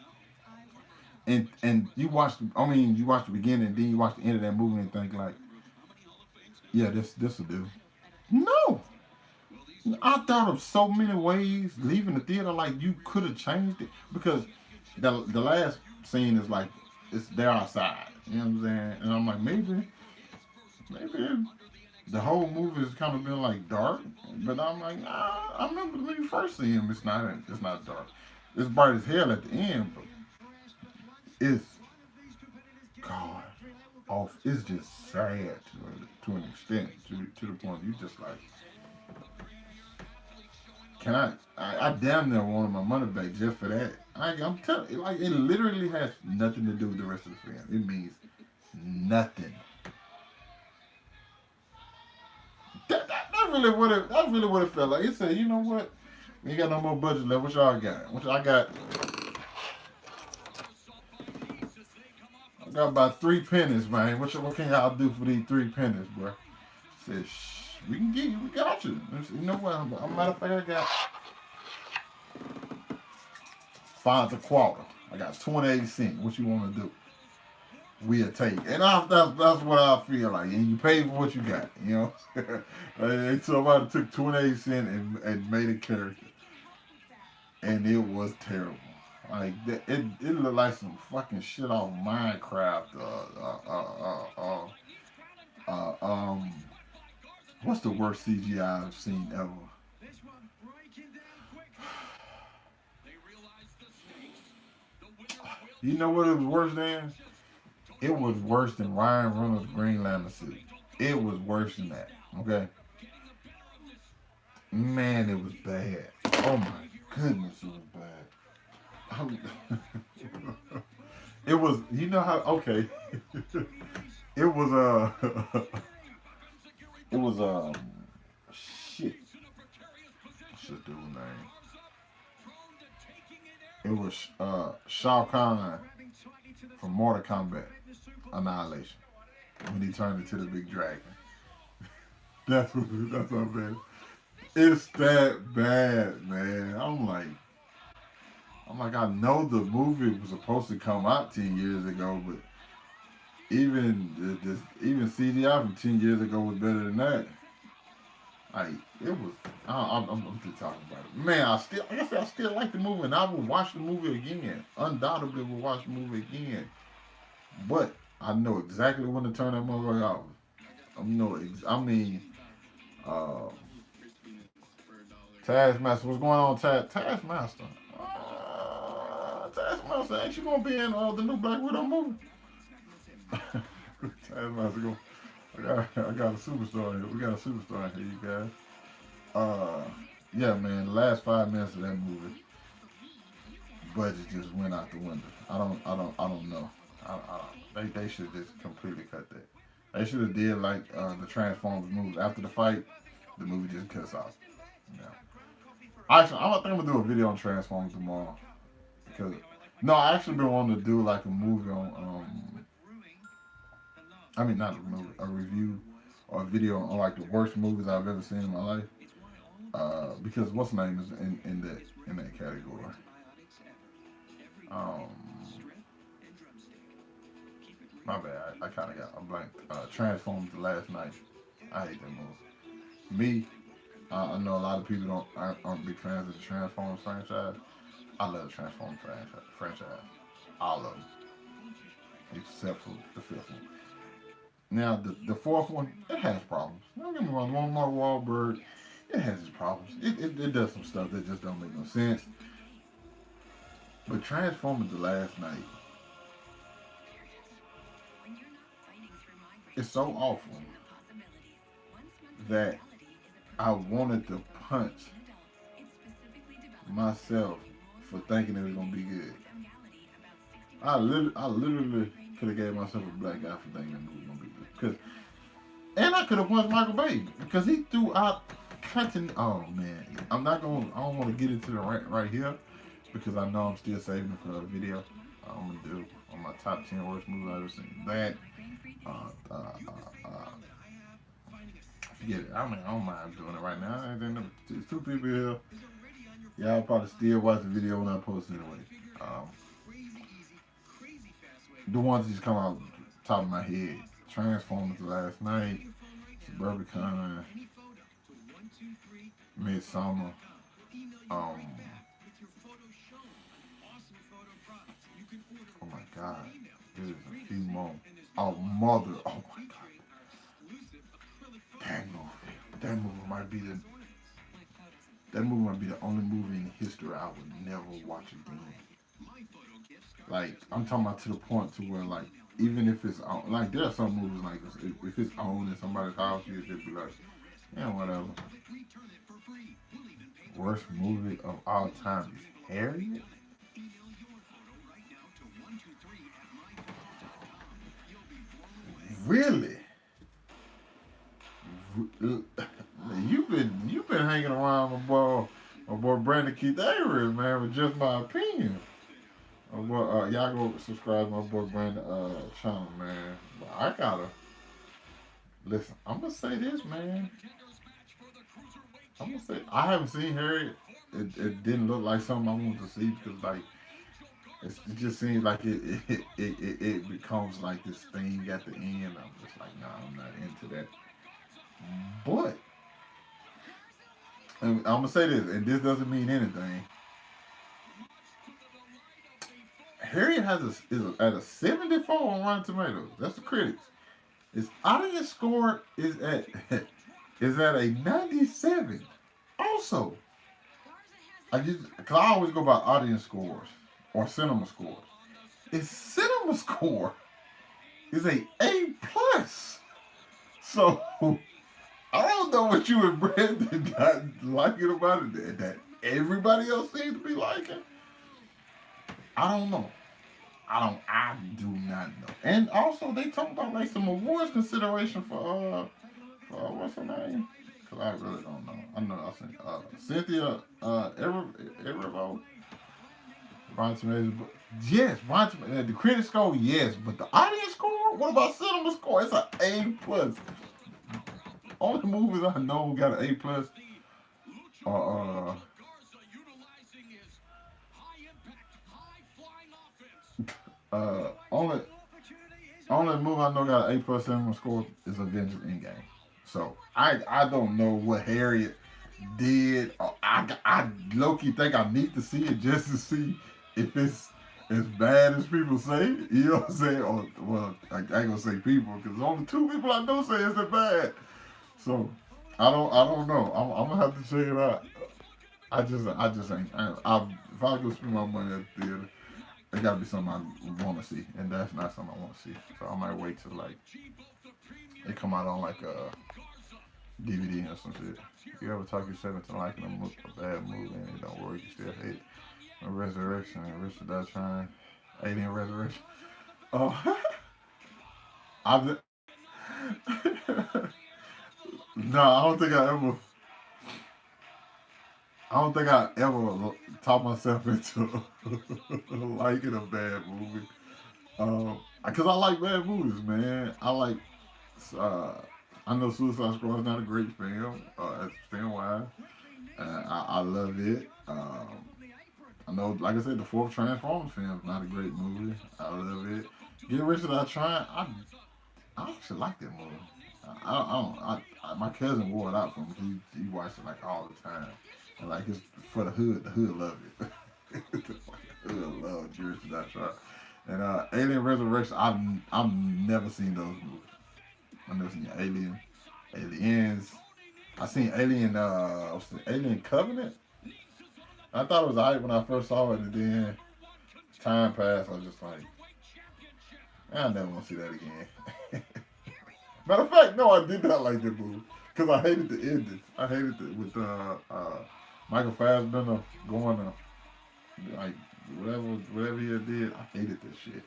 and you watch you watch the beginning and then you watch the end of that movie and think like, yeah, this will do. No. I thought of so many ways leaving the theater like you could have changed it because the last scene is like they're outside. You know what I'm saying? And I'm like, maybe the whole movie has kind of been like dark. But I'm like, nah, I remember when you first see him, it's not dark. It's bright as hell at the end, but it's God off. It's just sad to an extent, to the point you just like, can I damn near wanted my money back just for that. I'm telling you, like it literally has nothing to do with the rest of the film. It means nothing. That's really what it felt like. It said, you know what? We ain't got no more budget left. What y'all got? I got about 3 pennies, man. What can y'all do for these 3 pennies, bro? Said, we can get you. We got you. You know what? Matter of fact, I got 5 1/4. I got 28 cents. What you want to do? We'll take. And that's what I feel like. And you pay for what you got, you know? Somebody took 28 cents and made a character. And it was terrible. Like, it looked like some fucking shit off Minecraft. What's the worst CGI I've seen ever? You know what it was worse than? It was worse than Ryan Reynolds' Green Lantern suit. It was worse than that. Okay, man, it was bad. Oh my goodness, it was bad. It was. You know how? Okay, it was it was shit. What's the dude's name? It was Shao Kahn from Mortal Kombat Annihilation when he turned into the big dragon. That's what bad. It's that bad, man. I know the movie was supposed to come out 10 years ago, but even CDI from 10 years ago was better than that. Like it was. I'm just talking about it, man. I guess I still like the movie, and I will watch the movie again. Undoubtedly, will watch the movie again. But I know exactly when to turn that motherfucker off. I mean, uh, Taskmaster. What's going on, Taskmaster? Taskmaster, ain't you gonna be in the new Black Widow movie? Taskmaster, I got a superstar here. We got a superstar here, you guys. Yeah, man. The last 5 minutes of that movie, budget just went out the window. I don't know. They should just completely cut that. They should have did like the Transformers movies. After the fight, the movie just cuts off. Yeah. Actually, I think I'm gonna do a video on Transformers tomorrow because no, I actually been wanting to do like a movie on I mean not a movie, a review or a video on like the worst movies I've ever seen in my life. Because what's the name is in that category. Um, my bad, I kind of got a blank. Transformers the last night. I hate that movie. Me, I know a lot of people aren't big fans of the Transformers franchise. I love the Transformers franchise. All of them, except for the fifth one. Now the fourth one, it has problems. Don't get me wrong, one more Wahlberg, it has its problems. It does some stuff that just don't make no sense. But Transformers the last night, it's so awful that I wanted to punch myself for thinking it was gonna be good. I literally could have gave myself a black eye for thinking it was gonna be good. And I could have punched Michael Bay because he threw out cutting. Oh man, I don't want to get into the rant right here because I know I'm still saving it for a video. I'm gonna do on my top 10 worst movies I've ever seen. That. Uh, uh, uh, uh, Forget it. I mean, I don't mind doing it right now. There's two people here. Y'all probably still watch the video when I post it anyway. The ones that just come out top of my head. Transformers last night. Suburbicon. Midsummer. Oh my God. There's a few more. Oh, Mother. Oh my God. That movie might be the only movie in history I would never watch again. Like I'm talking about to the point to where like even if it's on, like there are some movies like this, if it's on in somebody's house, you just be like, yeah, whatever. Worst movie of all time is Harriet. Really? You've been hanging around my boy Brandon Keith Avery, man, with just my opinion. Y'all go subscribe to my boy Brandon channel, man. But I gotta listen. I'm gonna say this, man. I'm gonna say I haven't seen Harriet. It didn't look like something I wanted to see because like It just seems like it becomes like this thing at the end. I'm just like, nah, I'm not into that. But and I'm gonna say this, and this doesn't mean anything. Harriet at a 74 on Rotten Tomatoes. That's the critics. Its audience score is at is at a 97. Also, cause I always go by audience scores or cinema scores. Its cinema score is A+. So I don't know what you and Brandon not liking about it that everybody else seems to be liking. I don't know. I do not know. And also they talk about like some awards consideration for what's her name? Cause I really don't know. I know I seen Cynthia Erivo. Rotten Tomatoes, but yes, the critic score, yes, but the audience score, what about cinema score? It's an A+. All the movies I know got an A+ are only movie I know got an A+ cinema score is Avengers Endgame. So I don't know what Harriet did. I low key think I need to see it just to see if it's as bad as people say. You know what I'm saying? Or well, I ain't gonna say people because only two people I know say it's that bad. So I don't know. I'm gonna have to check it out. I just ain't. If I go spend my money at the theater, it gotta be something I want to see, and that's not something I want to see. So I might wait till like it come out on like a DVD or some shit. If you ever talk yourself into liking a bad movie and it don't work, you still hate it. A Resurrection, Richard Die Trying, Alien Resurrection. Oh, I no, I don't think I ever talked myself into liking a bad movie. Cause I like bad movies, man. Uh, I know Suicide Squad is not a great film, film wise. I love it. I know, like I said, the fourth Transformers film is not a great movie. I love it. Get Rich or Die Trying. I actually like that movie. My cousin wore it out for me. He watched it like all the time, and like it's for the hood. The hood loved it. The hood loved Get Rich or Die Trying. And Alien Resurrection. I've never seen those movies. I've never seen Aliens. I seen Alien Covenant. I thought it was alright when I first saw it, and then time passed. I was just like, I never want to see that again. Matter of fact, no, I did not like that movie because I hated the ending. I hated it with Michael Fassbender going like whatever he did. I hated that shit.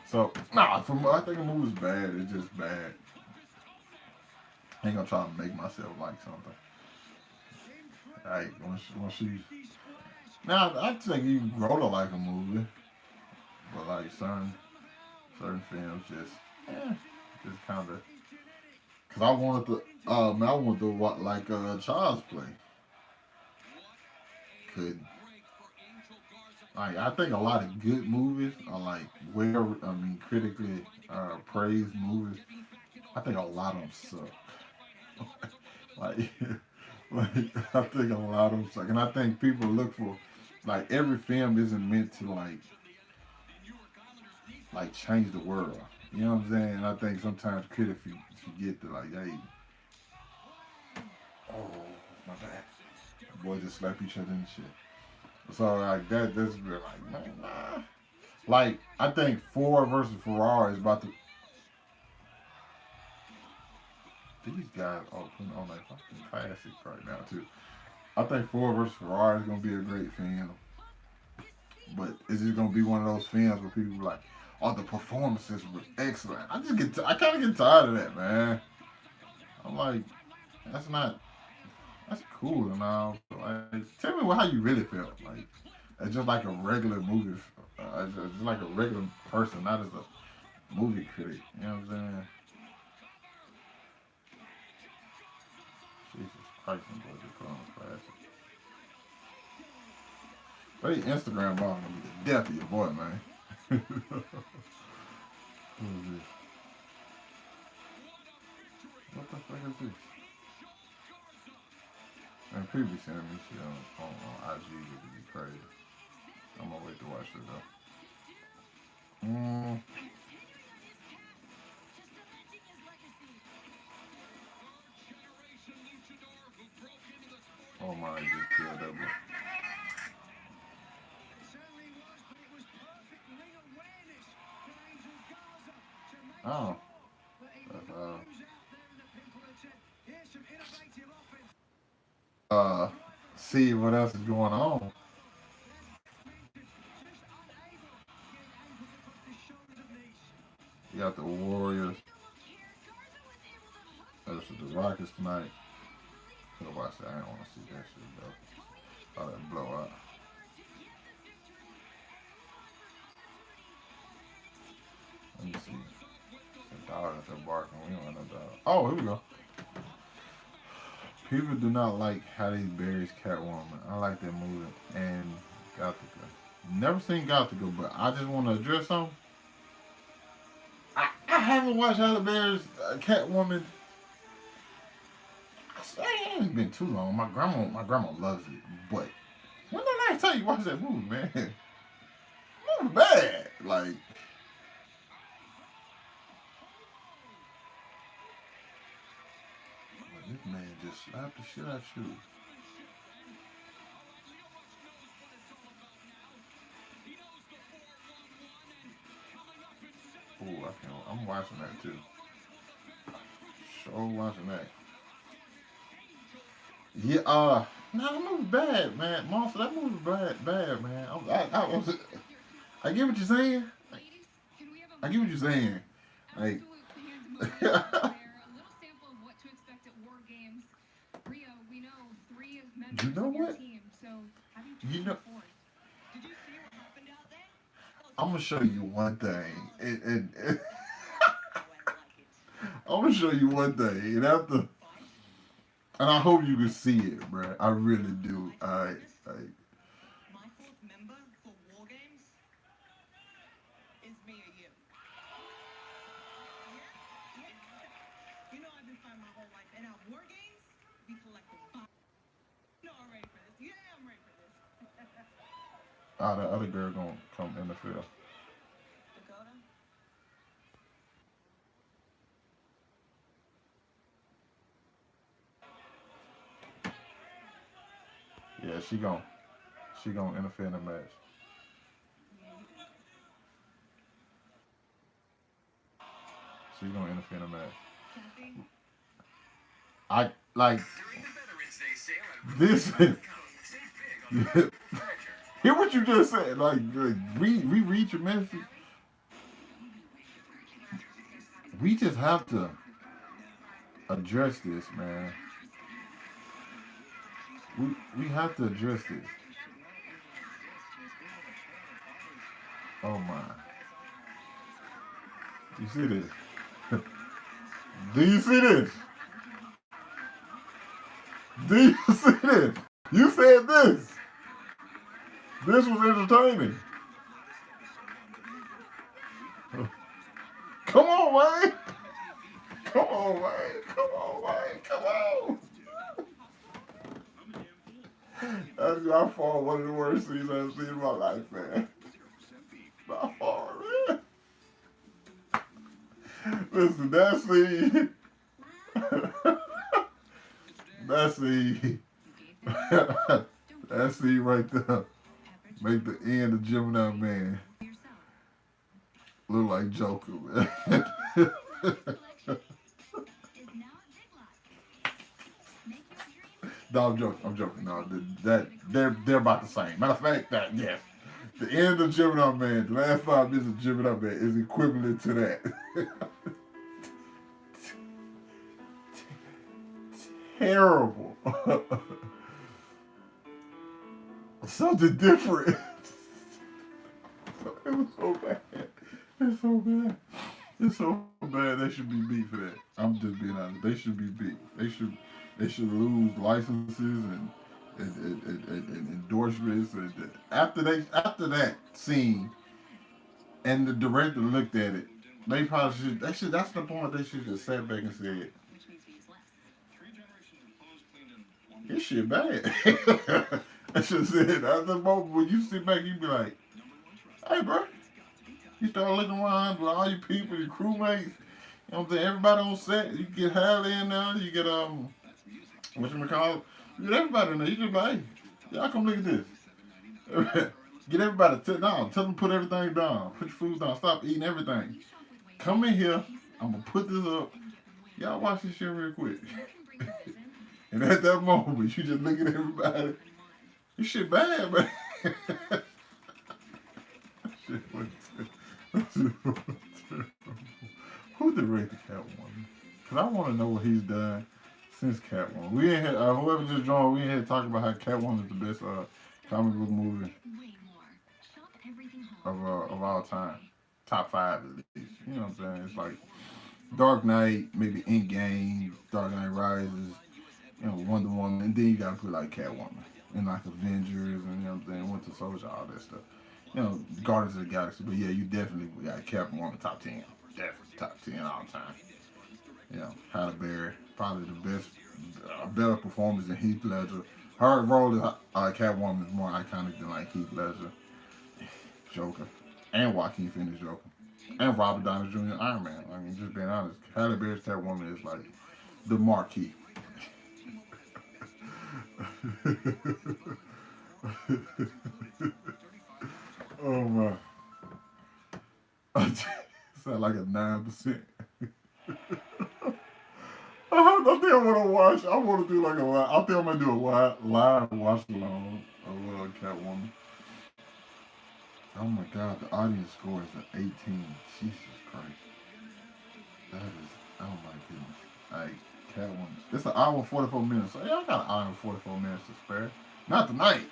So I think the movie's bad. It's just bad. I ain't gonna try to make myself like something. Like when she now I think you can grow to like a movie, but like certain films just kind of. Cause I wanted to, I wanted to what like Child's Play. Could like I think a lot of good movies are like critically praised movies. I think a lot of them suck. like I think a lot of them suck, and I think people look for like every film isn't meant to like change the world. You know what I'm saying? I think sometimes critics forget to like, hey, oh my bad, boys just slap each other and shit. So like that's been like, man, nah. Like I think Ford versus Ferrari is about to. These guys are putting on like fucking classic right now too. I think Ford versus Ferrari is gonna be a great film, but it's just gonna be one of those films where people like, oh, the performances were excellent. I kind of get tired of that, man. I'm like, that's not that's cool and all. But like, tell me how you really felt. Like, it's just like a regular movie. Just like a regular person, not as a movie critic. You know what I'm saying? Jesus Christ, I'm going to put on a classic. They Instagram bomb me the death of your boy, man. Who is this? What the fuck is this? Man, people be sending me shit on IG. It could be crazy. I'm gonna wait to watch it though. Oh my, I just killed that boy. Oh. See what else is going on. You got the Warriors versus the Rockets tonight. Could have watched that. I didn't want to see that shit though. Thought that'd blow out. Let me see. It's a dog out there barking. We don't have no dog. Oh, here we go. People do not like how they buries Catwoman. I like that movie and Gothica. Never seen Gothica, but I just want to address something. I haven't watched How to Bears Catwoman. It's been too long. My grandma loves it. But when did I tell you watch that movie, man? It was bad. Like, this man just slapped the shit out you. Oh, I'm watching that too. Watching that. Yeah, no, that movie bad, man. Monster, that movie bad, man. I get what you're saying. I get what you're saying. Like, you know what? You know, I'm gonna show you one thing, and I'm gonna show you one thing, and after. And I hope you can see it, bro. I really do. My fourth member for War Games is me or you. Yeah. You know I've been fighting my whole life. And our War Games, we collect the bomb. You know I'm ready for this. Yeah, I'm ready for this. The other girl gonna come in the field. Dakota? Yeah, she gonna interfere in the match. She's gonna interfere in the match. I like this. Hear what you just said. Like read your message. We just have to address this, man. We have to address this. Oh my. You see this? Do you see this? Do you see this? You said this. This was entertaining. Come on, Wayne. Come on, Wayne. Come on, Wayne. Come on. That's by far one of the worst scenes I've seen in my life, man. By far, man. Listen, that scene. That scene. That scene right there. Make the end of Gemini Man look like Joker, man. No, I'm joking. No, they're about the same. Matter of fact, yes, the end of Gemini Man, the last 5 minutes of Gemini Man is equivalent to that. Terrible. Something different. It was so bad. It's so bad. It's so bad. They should be beat for that. I'm just being honest. They should be beat. They should lose licenses and and endorsements. And after that scene, and the director looked at it, they probably should. That's the point. They should just sat back and said, "This shit bad." I should have said at the moment when you sit back, you be like, "Hey, bro." You start looking around with all your people, your crewmates. You know what I'm saying? Everybody on set. You get Halle in there. You get whatchamacallit. You get everybody in there. You just be like, hey, y'all come look at this. Get everybody to sit down. Tell them to put everything down. Put your food down. Stop eating everything. Come in here. I'm gonna put this up. Y'all watch this shit real quick. And at that moment, you just look at everybody. This shit bad, man. Shit was Who directed Catwoman? Cause I want to know what he's done since Catwoman. We ain't had whoever just joined. We ain't had to talk about how Catwoman is the best comic book movie of all time. Top five at least. You know what I'm saying? It's like Dark Knight, maybe Endgame, Dark Knight Rises, Wonder Woman, and then you gotta put like Catwoman and like Avengers and what I'm saying, Winter Soldier, all that stuff. Guardians of the Galaxy. But yeah, you definitely got Catwoman top 10. Definitely top 10 all time. Halle Berry, probably the best, better performance than Heath Ledger. Her role as Catwoman is more iconic than like Heath Ledger, Joker, and Joaquin Phoenix Joker, and Robert Downey Jr. Iron Man. I mean, just being honest, Halle Berry's Catwoman is like the marquee. Oh my. Sound like a 9%. I think I want to watch. I want to do like a live. I think I'm gonna do a live watch along of Catwoman. Oh my God, the audience score is an 18. Jesus Christ, that is. Oh my goodness. Like Catwoman. It's an hour and 44 minutes. So yeah, I got an hour and 44 minutes to spare. Not tonight.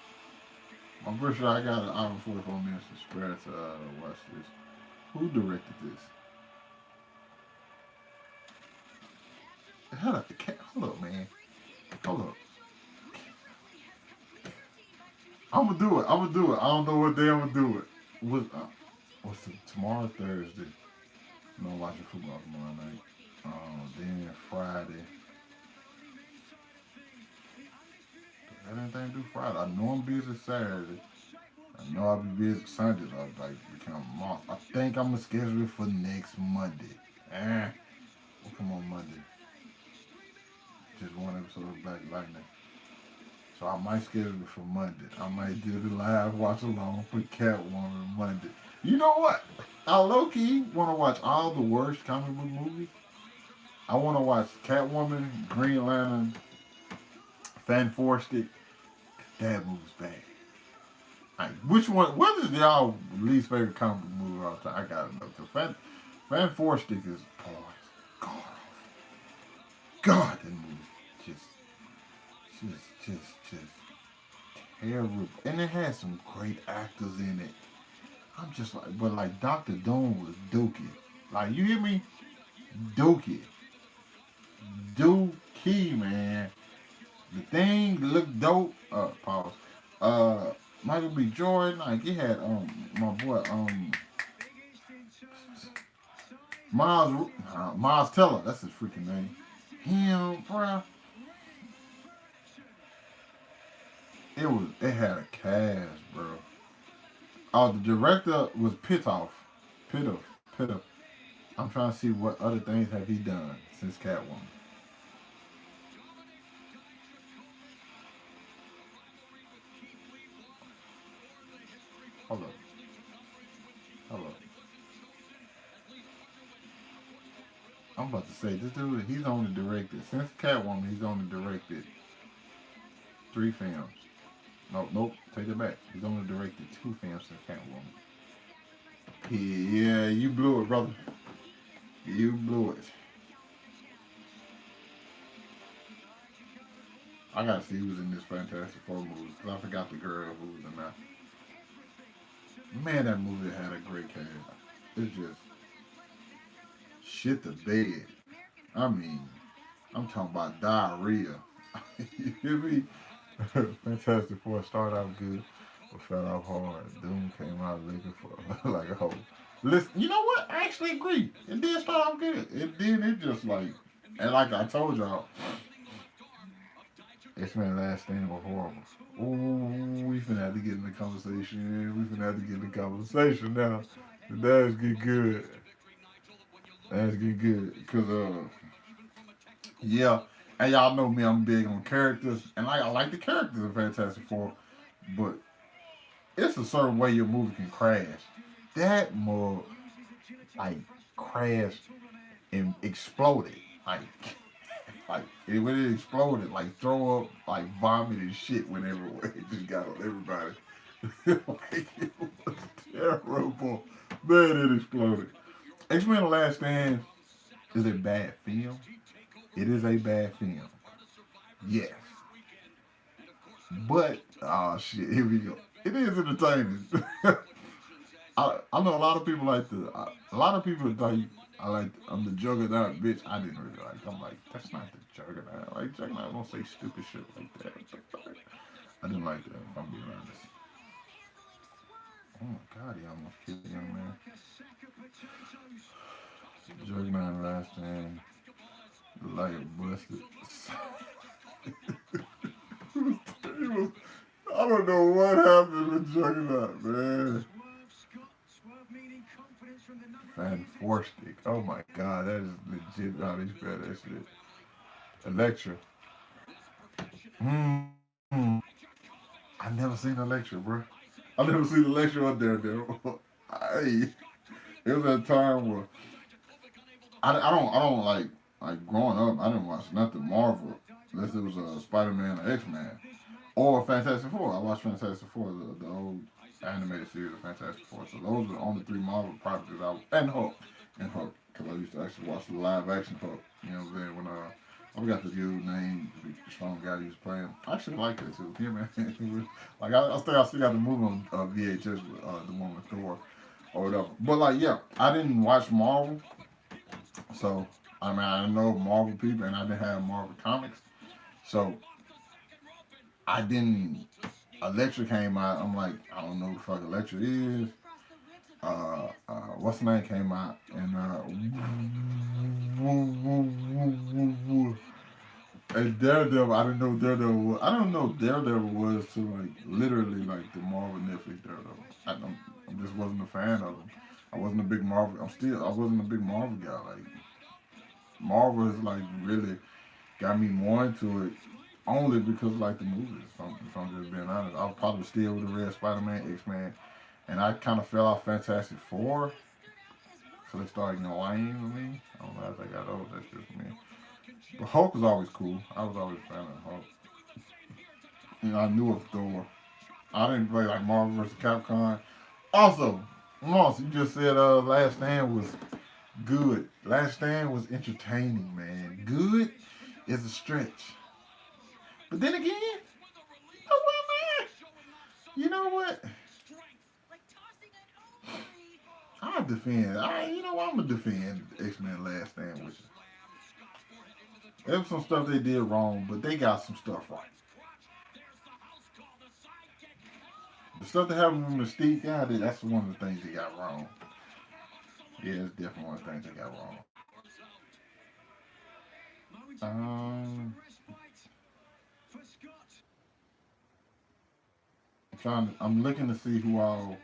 I'm pretty sure I got an hour and 44 minutes to spare to watch this. Who directed this? Hold up, man. Hold up. I'm gonna do it. I don't know what day I'm gonna do it. What's tomorrow? Thursday. I'm watching football tomorrow night. Then Friday. Do I have anything to do Friday? I know I'm busy Saturday. I know I'll be busy Sunday. I'll like become a month. I think I'm gonna schedule it for next Monday. We'll come on Monday. Just one episode of Black Lightning. So I might schedule it for Monday. I might do the live watch along for Catwoman Monday. You know what? I low-key want to watch all the worst comic book movies. I want to watch Catwoman, Green Lantern, Fantastic. That movie's bad. Like, what is y'all least favorite comic book movie of all time? I gotta know. Fantastic is God, that movie just terrible. And it had some great actors in it. I'm just like, but like Dr. Doom was dookie. Like, you hear me? Dookie, man. The Thing looked dope. Pause. Michael B. Jordan. Like, it had my boy Miles Teller. That's his freaking name. Him, bruh. It had a cast, bro. Oh, the director was Pitoff. I'm trying to see what other things have he done since Catwoman. Hold up. I'm about to say, this dude, he's only directed, since Catwoman, he's only directed 3 films. Nope, take it back. He's only directed 2 films since Catwoman. Yeah, you blew it, brother. You blew it. I gotta see who's in this Fantastic Four movie, because I forgot the girl who was in that. Man, that movie had a great cast. It's just shit the bed. I mean, I'm talking about diarrhea. You hear me? Fantastic Four started out good, but fell off hard. Doom came out looking for like a whole. Listen, you know what? I actually agree. It did start off good. It did. It just like, and like I told y'all, X-Men Last Stand was horrible. Ooh, we finna have to get in the conversation. We finna have to get in the conversation now. That's get good. That's get good. Cause yeah, and y'all know me. I'm big on characters, and I like the characters of Fantastic Four, but it's a certain way your movie can crash. That mug like crashed and exploded. Like when it exploded, like throw up, like vomit and shit went everywhere. It just got on everybody. Like it was terrible. Man, it exploded. X-Men The Last Stand is a bad film. It is a bad film. Yes. But shit, here we go. It is entertaining. I know a lot of people like a lot of people like I like I'm the Juggernaut bitch. I didn't really like. I'm like that's not the Juggernaut. Like Juggernaut don't say stupid shit like that. I didn't like that. If I'm being honest. Oh my god, he almost killed the young man. Juggernaut last time like busted. He was, I don't know what happened with Juggernaut, man. Fan Four Stick. Oh my god, that is legit how they spell that shit. Electra. Hmm. I never seen Electra, bro. I never seen Electra on there. Hey, it was a time where I don't like growing up. I didn't watch nothing Marvel unless it was Spider-Man or X-Men or Fantastic Four. I watched Fantastic Four, the old animated series of Fantastic Four. So those were the only three Marvel properties and Hulk because I used to actually watch the live action Hulk. You know what I'm saying? When I forgot the dude's name, the strong guy he was playing. I actually liked it too. Him and like I still got the movie on VHS with the one with Thor or whatever. But like yeah, I didn't watch Marvel, so I mean I know Marvel people and I didn't have Marvel comics, so I didn't. Electra came out. I'm like I don't know who the fuck Electra is. What's the name came out and and Daredevil, I didn't know Daredevil was. I don't know Daredevil was to like literally like the Marvel Netflix Daredevil. I just wasn't a fan of him. I wasn't a big Marvel. I wasn't a big Marvel guy. Like Marvel has like really got me more into it only because like the movies. If I'm just being honest, I was probably still with the Red Spider-Man, X-Men, and I kind of fell off Fantastic Four because they started getting lame with me. I don't know as I got old. That's just me. But Hulk was always cool. I was always a fan of Hulk. You know, I knew of Thor. I didn't play like Marvel vs. Capcom. Also, Moss, you just said Last Stand was good. Last Stand was entertaining, man. Good is a stretch. But then again, oh well, man. You know what? I defend. I'm gonna defend X Men Last Stand with you. There was some stuff they did wrong, but they got some stuff right. The stuff that happened with Mystique, that's one of the things they got wrong. Yeah, it's definitely one of the things they got wrong. Um, I'm looking to see who all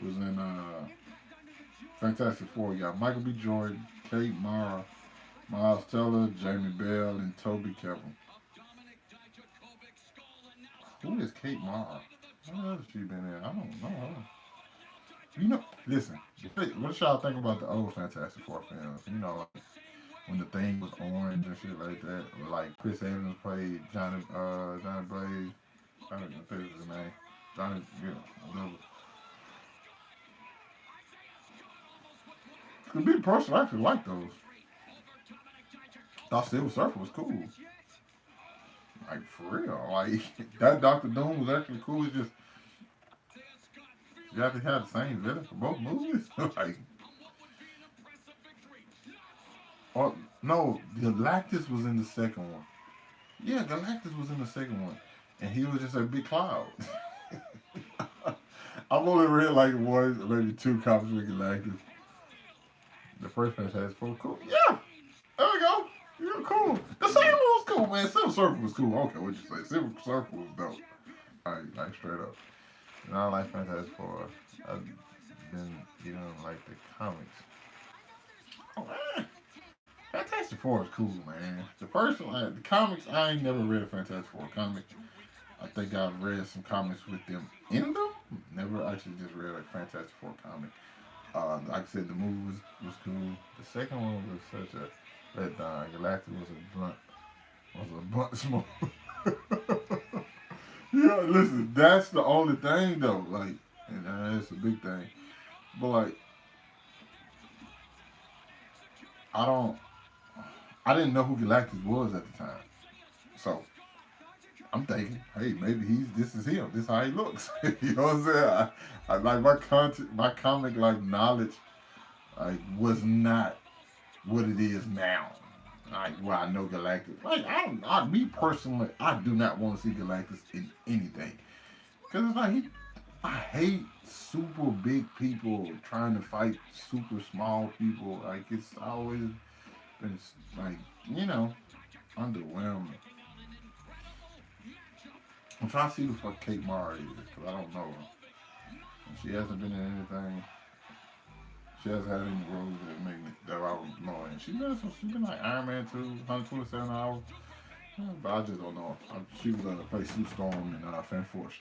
was in Fantastic Four. You got Michael B. Jordan, Kate Mara, Miles Teller, Jamie Bell, and Toby Kebbell. Who is Kate Mara? What else has she been in? I don't know her. Listen. What y'all think about the old Fantastic Four films? Like when the thing was orange and shit like that. Or like Chris Evans played Johnny Blaze. I don't know if his name. Johnny, whatever. To be personal, I actually like those. Thought Silver Surfer was cool. Like for real. Like that Doctor Doom was actually cool. It's just you have to have the same villain for both movies. Like or no, Galactus was in the second one. Yeah, Galactus was in the second one. and he was just a big cloud. I've only read like one, maybe two comics with Galactus. The first Fantastic Four, cool. Yeah, there we go. You're cool. The second one was cool, man. Silver Surfer was cool. I don't care what you say. Silver Surfer was dope. Like straight up. And I like Fantastic Four. I've been, like the comics. Oh man, Fantastic Four is cool, man. The first one, the comics, I ain't never read a Fantastic Four comic. I think I've read some comics with them in them. Never actually just read a Fantastic Four comic. Like I said, the movie was cool. The second one was such a letdown. Galactus was a blunt smoke. Yeah, listen, that's the only thing though. Like, and that's a big thing. But like, I don't, I didn't know who Galactus was at the time. So I'm thinking, hey, maybe this is him. This is how he looks. You know what I'm saying? I like my comic like knowledge, like was not what it is now. Like where I know Galactus. Like me personally, I do not want to see Galactus in anything, cause it's like I hate super big people trying to fight super small people. Like it's always been like underwhelming. I'm trying to see who the fuck Kate Mara is, because I don't know her. And she hasn't been in anything. She hasn't had any roles that I would know. And she's been like Iron Man 2, 127 hours. But I just don't know. She was play Sue Storm in Fan Force.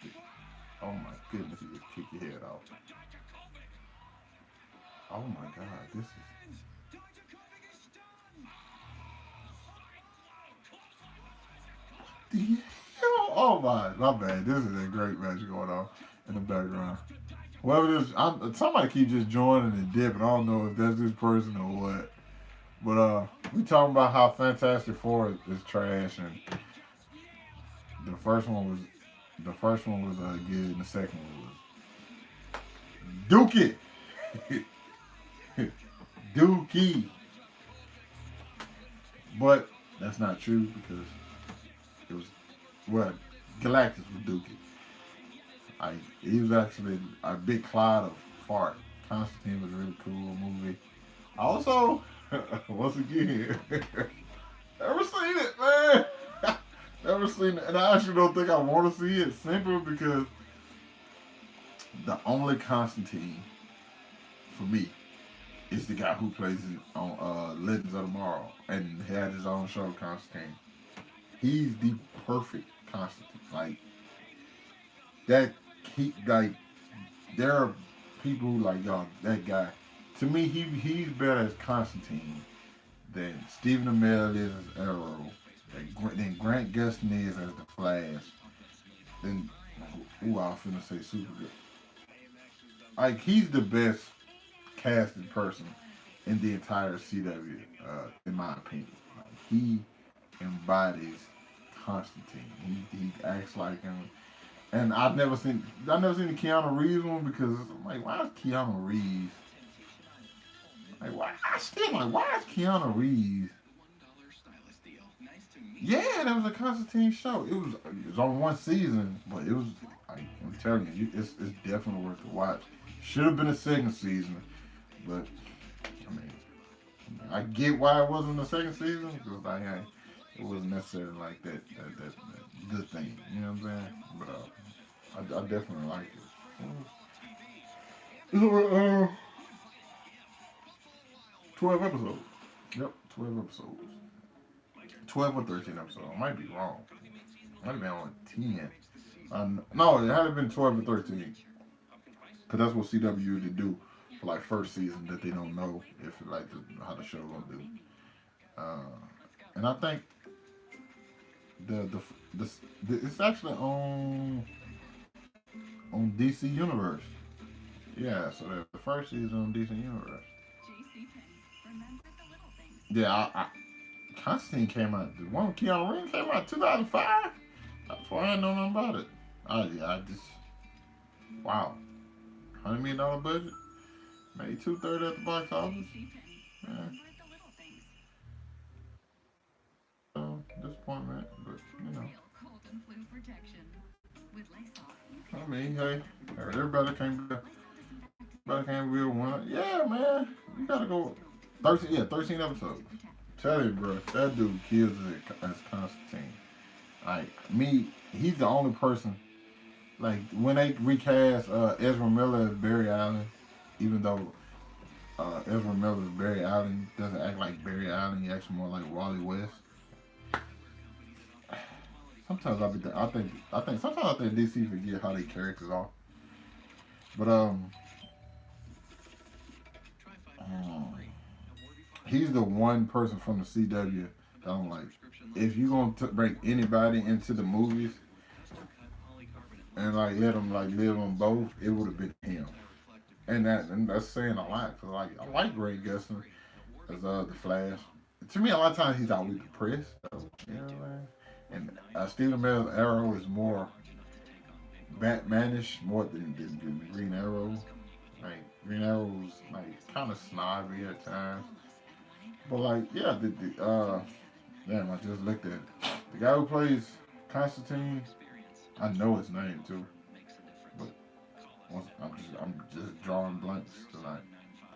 Oh my goodness, you just kick your head off. Oh my god, this is. Oh my bad. This is a great match going on in the background. Whoever this, somebody keep just joining and dipping. I don't know if that's this person or what. But we talking about how Fantastic Four is trash, and the first one was good, and the second one was Dookie. Dookie. But that's not true because it was Galactus was Dookie. He was actually a big cloud of fart. Constantine was a really cool movie. Also, once again, never seen it, man. Never seen it, and I actually don't think I want to see it simply because the only Constantine for me is the guy who plays it on Legends of Tomorrow and had his own show, Constantine. He's the perfect Constantine. Like that. There are people who like y'all. That guy. To me, he's better as Constantine than Stephen Amell is as Arrow. Then Grant Gustin is as the Flash. Then I was finna say Supergirl. Like he's the best casted person in the entire CW, in my opinion. Like, he embodies Constantine. He acts like him. And I've never seen the Keanu Reeves one because I'm like, why is Keanu Reeves? Like, why is Keanu Reeves? Yeah, that was a Constantine show. It was on one season, but it was. I'm telling you, it's definitely worth the watch. Should have been a second season, but I mean, I get why it wasn't the second season because it wasn't necessarily like that good thing. You know what I'm saying? But I definitely like it. 12 episodes. Yep, 12 episodes. 12 or 13 episodes. I might be wrong. Might have been on 10. No, it had to been 12 or 13. Because that's what CW to do for like first season that they don't know if like how the show gonna do. And I think it's actually on DC Universe. Yeah, so the first season on DC Universe. Yeah, Constantine came out. The one with Keanu Reeves came out 2005. That's why I didn't know nothing about it. I just wow, $100 million budget, made 230 at the box office. Yeah. Disappointment, but you know. me. Hey, everybody can't be a winner. Yeah, man. You gotta go 13. Yeah, 13 episodes. Tell you, bro, that dude kills it as Constantine. Like me, he's the only person. Like when they recast Ezra Miller as Barry Allen, even though Ezra Miller as Barry Allen doesn't act like Barry Allen, he acts more like Wally West. Sometimes sometimes I think DC forget how they characters are. But um, he's the one person from the CW that I'm like, if you gonna bring anybody into the movies and like let them like live on both, it would have been him. And that's saying a lot. Cause like I like Greg Gustin as the Flash. To me, a lot of times he's always depressed. So, you know what I mean? And Stephen Amell's Arrow is more Batmanish more than Green Arrow. Like Green Arrow's like kind of snobby at times. But like yeah, damn, I just looked at it. The guy who plays Constantine, I know his name too, but I'm just drawing blanks tonight.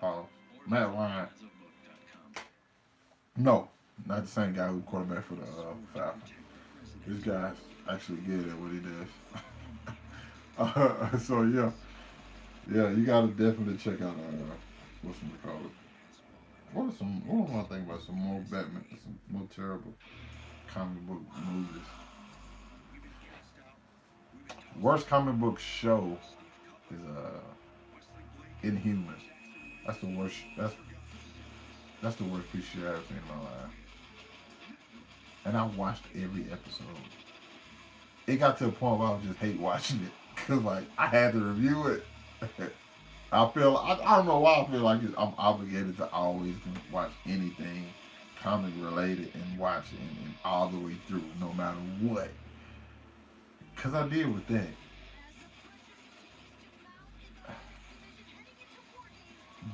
Pause. Matt Ryan. No, not the same guy who quarterback for the Falcons. This guy's actually good at what he does. So yeah, you gotta definitely check out what's it called? What am I thinking about? Some more Batman, some more terrible comic book movies. Worst comic book show is Inhuman. That's the worst. That's the worst piece of shit I've ever seen in my life. And I watched every episode. It got to a point where I would just hate watching it because like I had to review it. I don't know why I feel like I'm obligated to always watch anything comic related and watch it and all the way through, no matter what. Cause I did with that.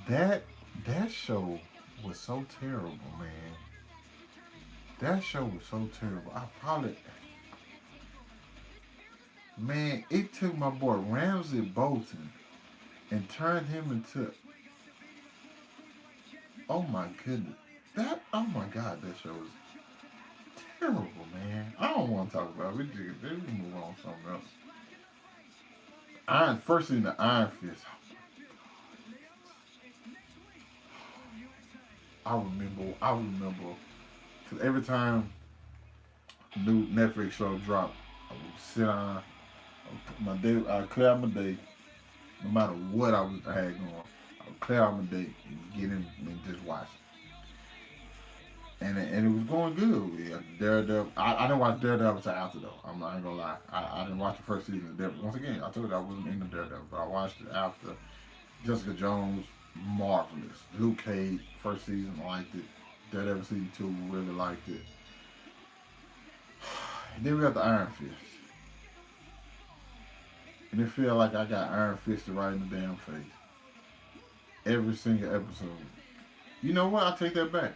That that show was so terrible, man. That show was so terrible. Man, it took my boy Ramsey Bolton and turned him into. Oh my goodness, oh my God, that show was terrible, man. I don't want to talk about it. We move on to something else. First in the Iron Fist. I remember, because every time a new Netflix show dropped, I would sit on my day, I'd clear out my day, no matter what I had going. I would clear out my day and get in and just watch it. And it was going good. Yeah, Daredevil. I didn't watch Daredevil until after though. I'm not gonna lie. I didn't watch the first season of Daredevil. Once again, I told you I wasn't into Daredevil, but I watched it after. Jessica Jones, marvelous. Luke Cage, first season, liked it. Daredevil season 2, really liked it. And then we got the Iron Fist. And it feel like I got Iron Fisted right in the damn face. Every single episode. You know what? I take that back.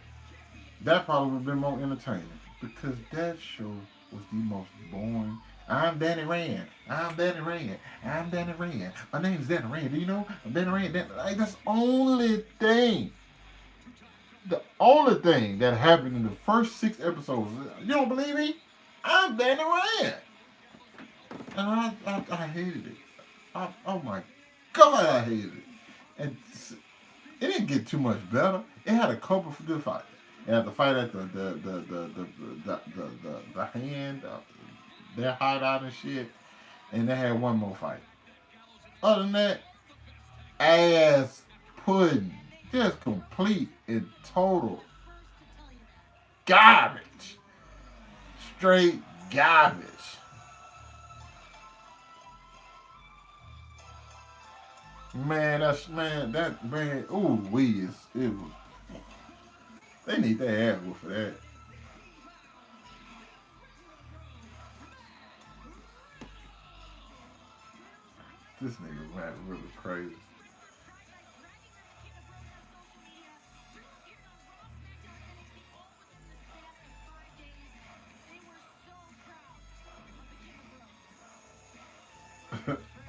That probably would have been more entertaining. Because that show was the most boring. I'm Danny Rand. I'm Danny Rand. I'm Danny Rand. My name's Danny Rand. Do you know? I'm Danny Rand. Like, that's the only thing. The only thing that happened in the first 6 episodes. You don't believe me? I'm Danny Rand. And I hated it. Oh my God, I hated it. And it didn't get too much better. It had a couple of good fights. It had the fight at the hand, their hideout and shit, and they had one more fight. Other than that, ass pudding, just complete and total garbage, straight garbage. Man, ooh, it was. They need their ass whooped for that. This nigga Matt really crazy.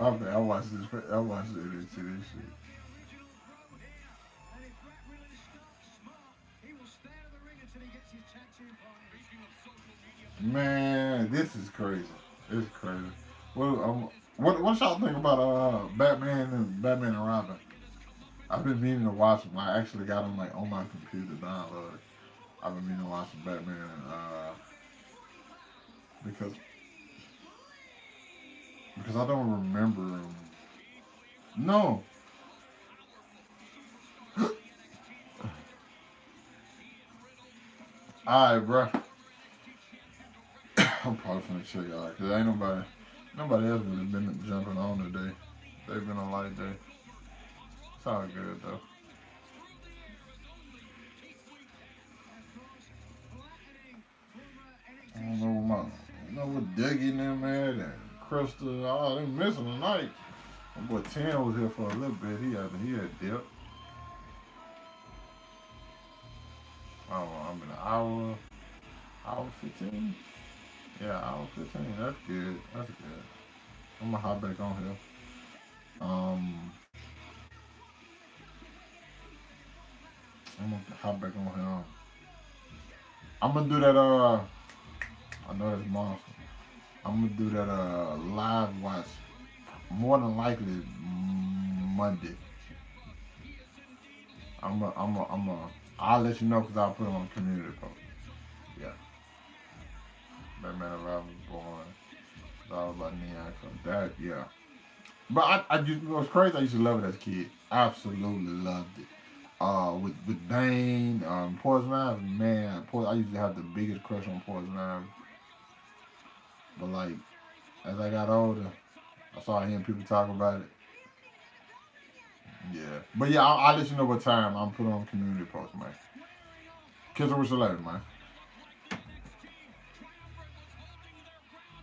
I watched this. I watched this shit. Man, this is crazy. It's crazy. What y'all think about Batman and Robin? I've been meaning to watch them. I actually got them like on my computer downloaded. I've been meaning to watch Batman because because I don't remember them. No. Alright, bro. I'm probably finna check it out because ain't nobody else really been jumping on today. They've been a light day. It's all good though. I don't know what Dougie and them man and Crystal, oh they missing tonight. My boy Tim was here for a little bit. He had dipped. Oh, I'm in an hour 15. Yeah, hour 15. That's good. That's good. I'm gonna hop back on here. Um, I'm gonna hop back on here. I'm gonna do that. I know that's monster. I'm gonna do that. Live watch. More than likely Monday. I'll let you know because I'll put it on the community post. Yeah, Batman and Robin was born. It's all about neon color. That yeah. But I just it was crazy. I used to love it as a kid. Absolutely loved it. With Bane, Poison Ivy, man, I used to have the biggest crush on Poison Ivy. But like as I got older, I started hearing people talk about it. Yeah, but yeah, I'll let you know what time I'm putting on community post, man. Kids are what's 11, man.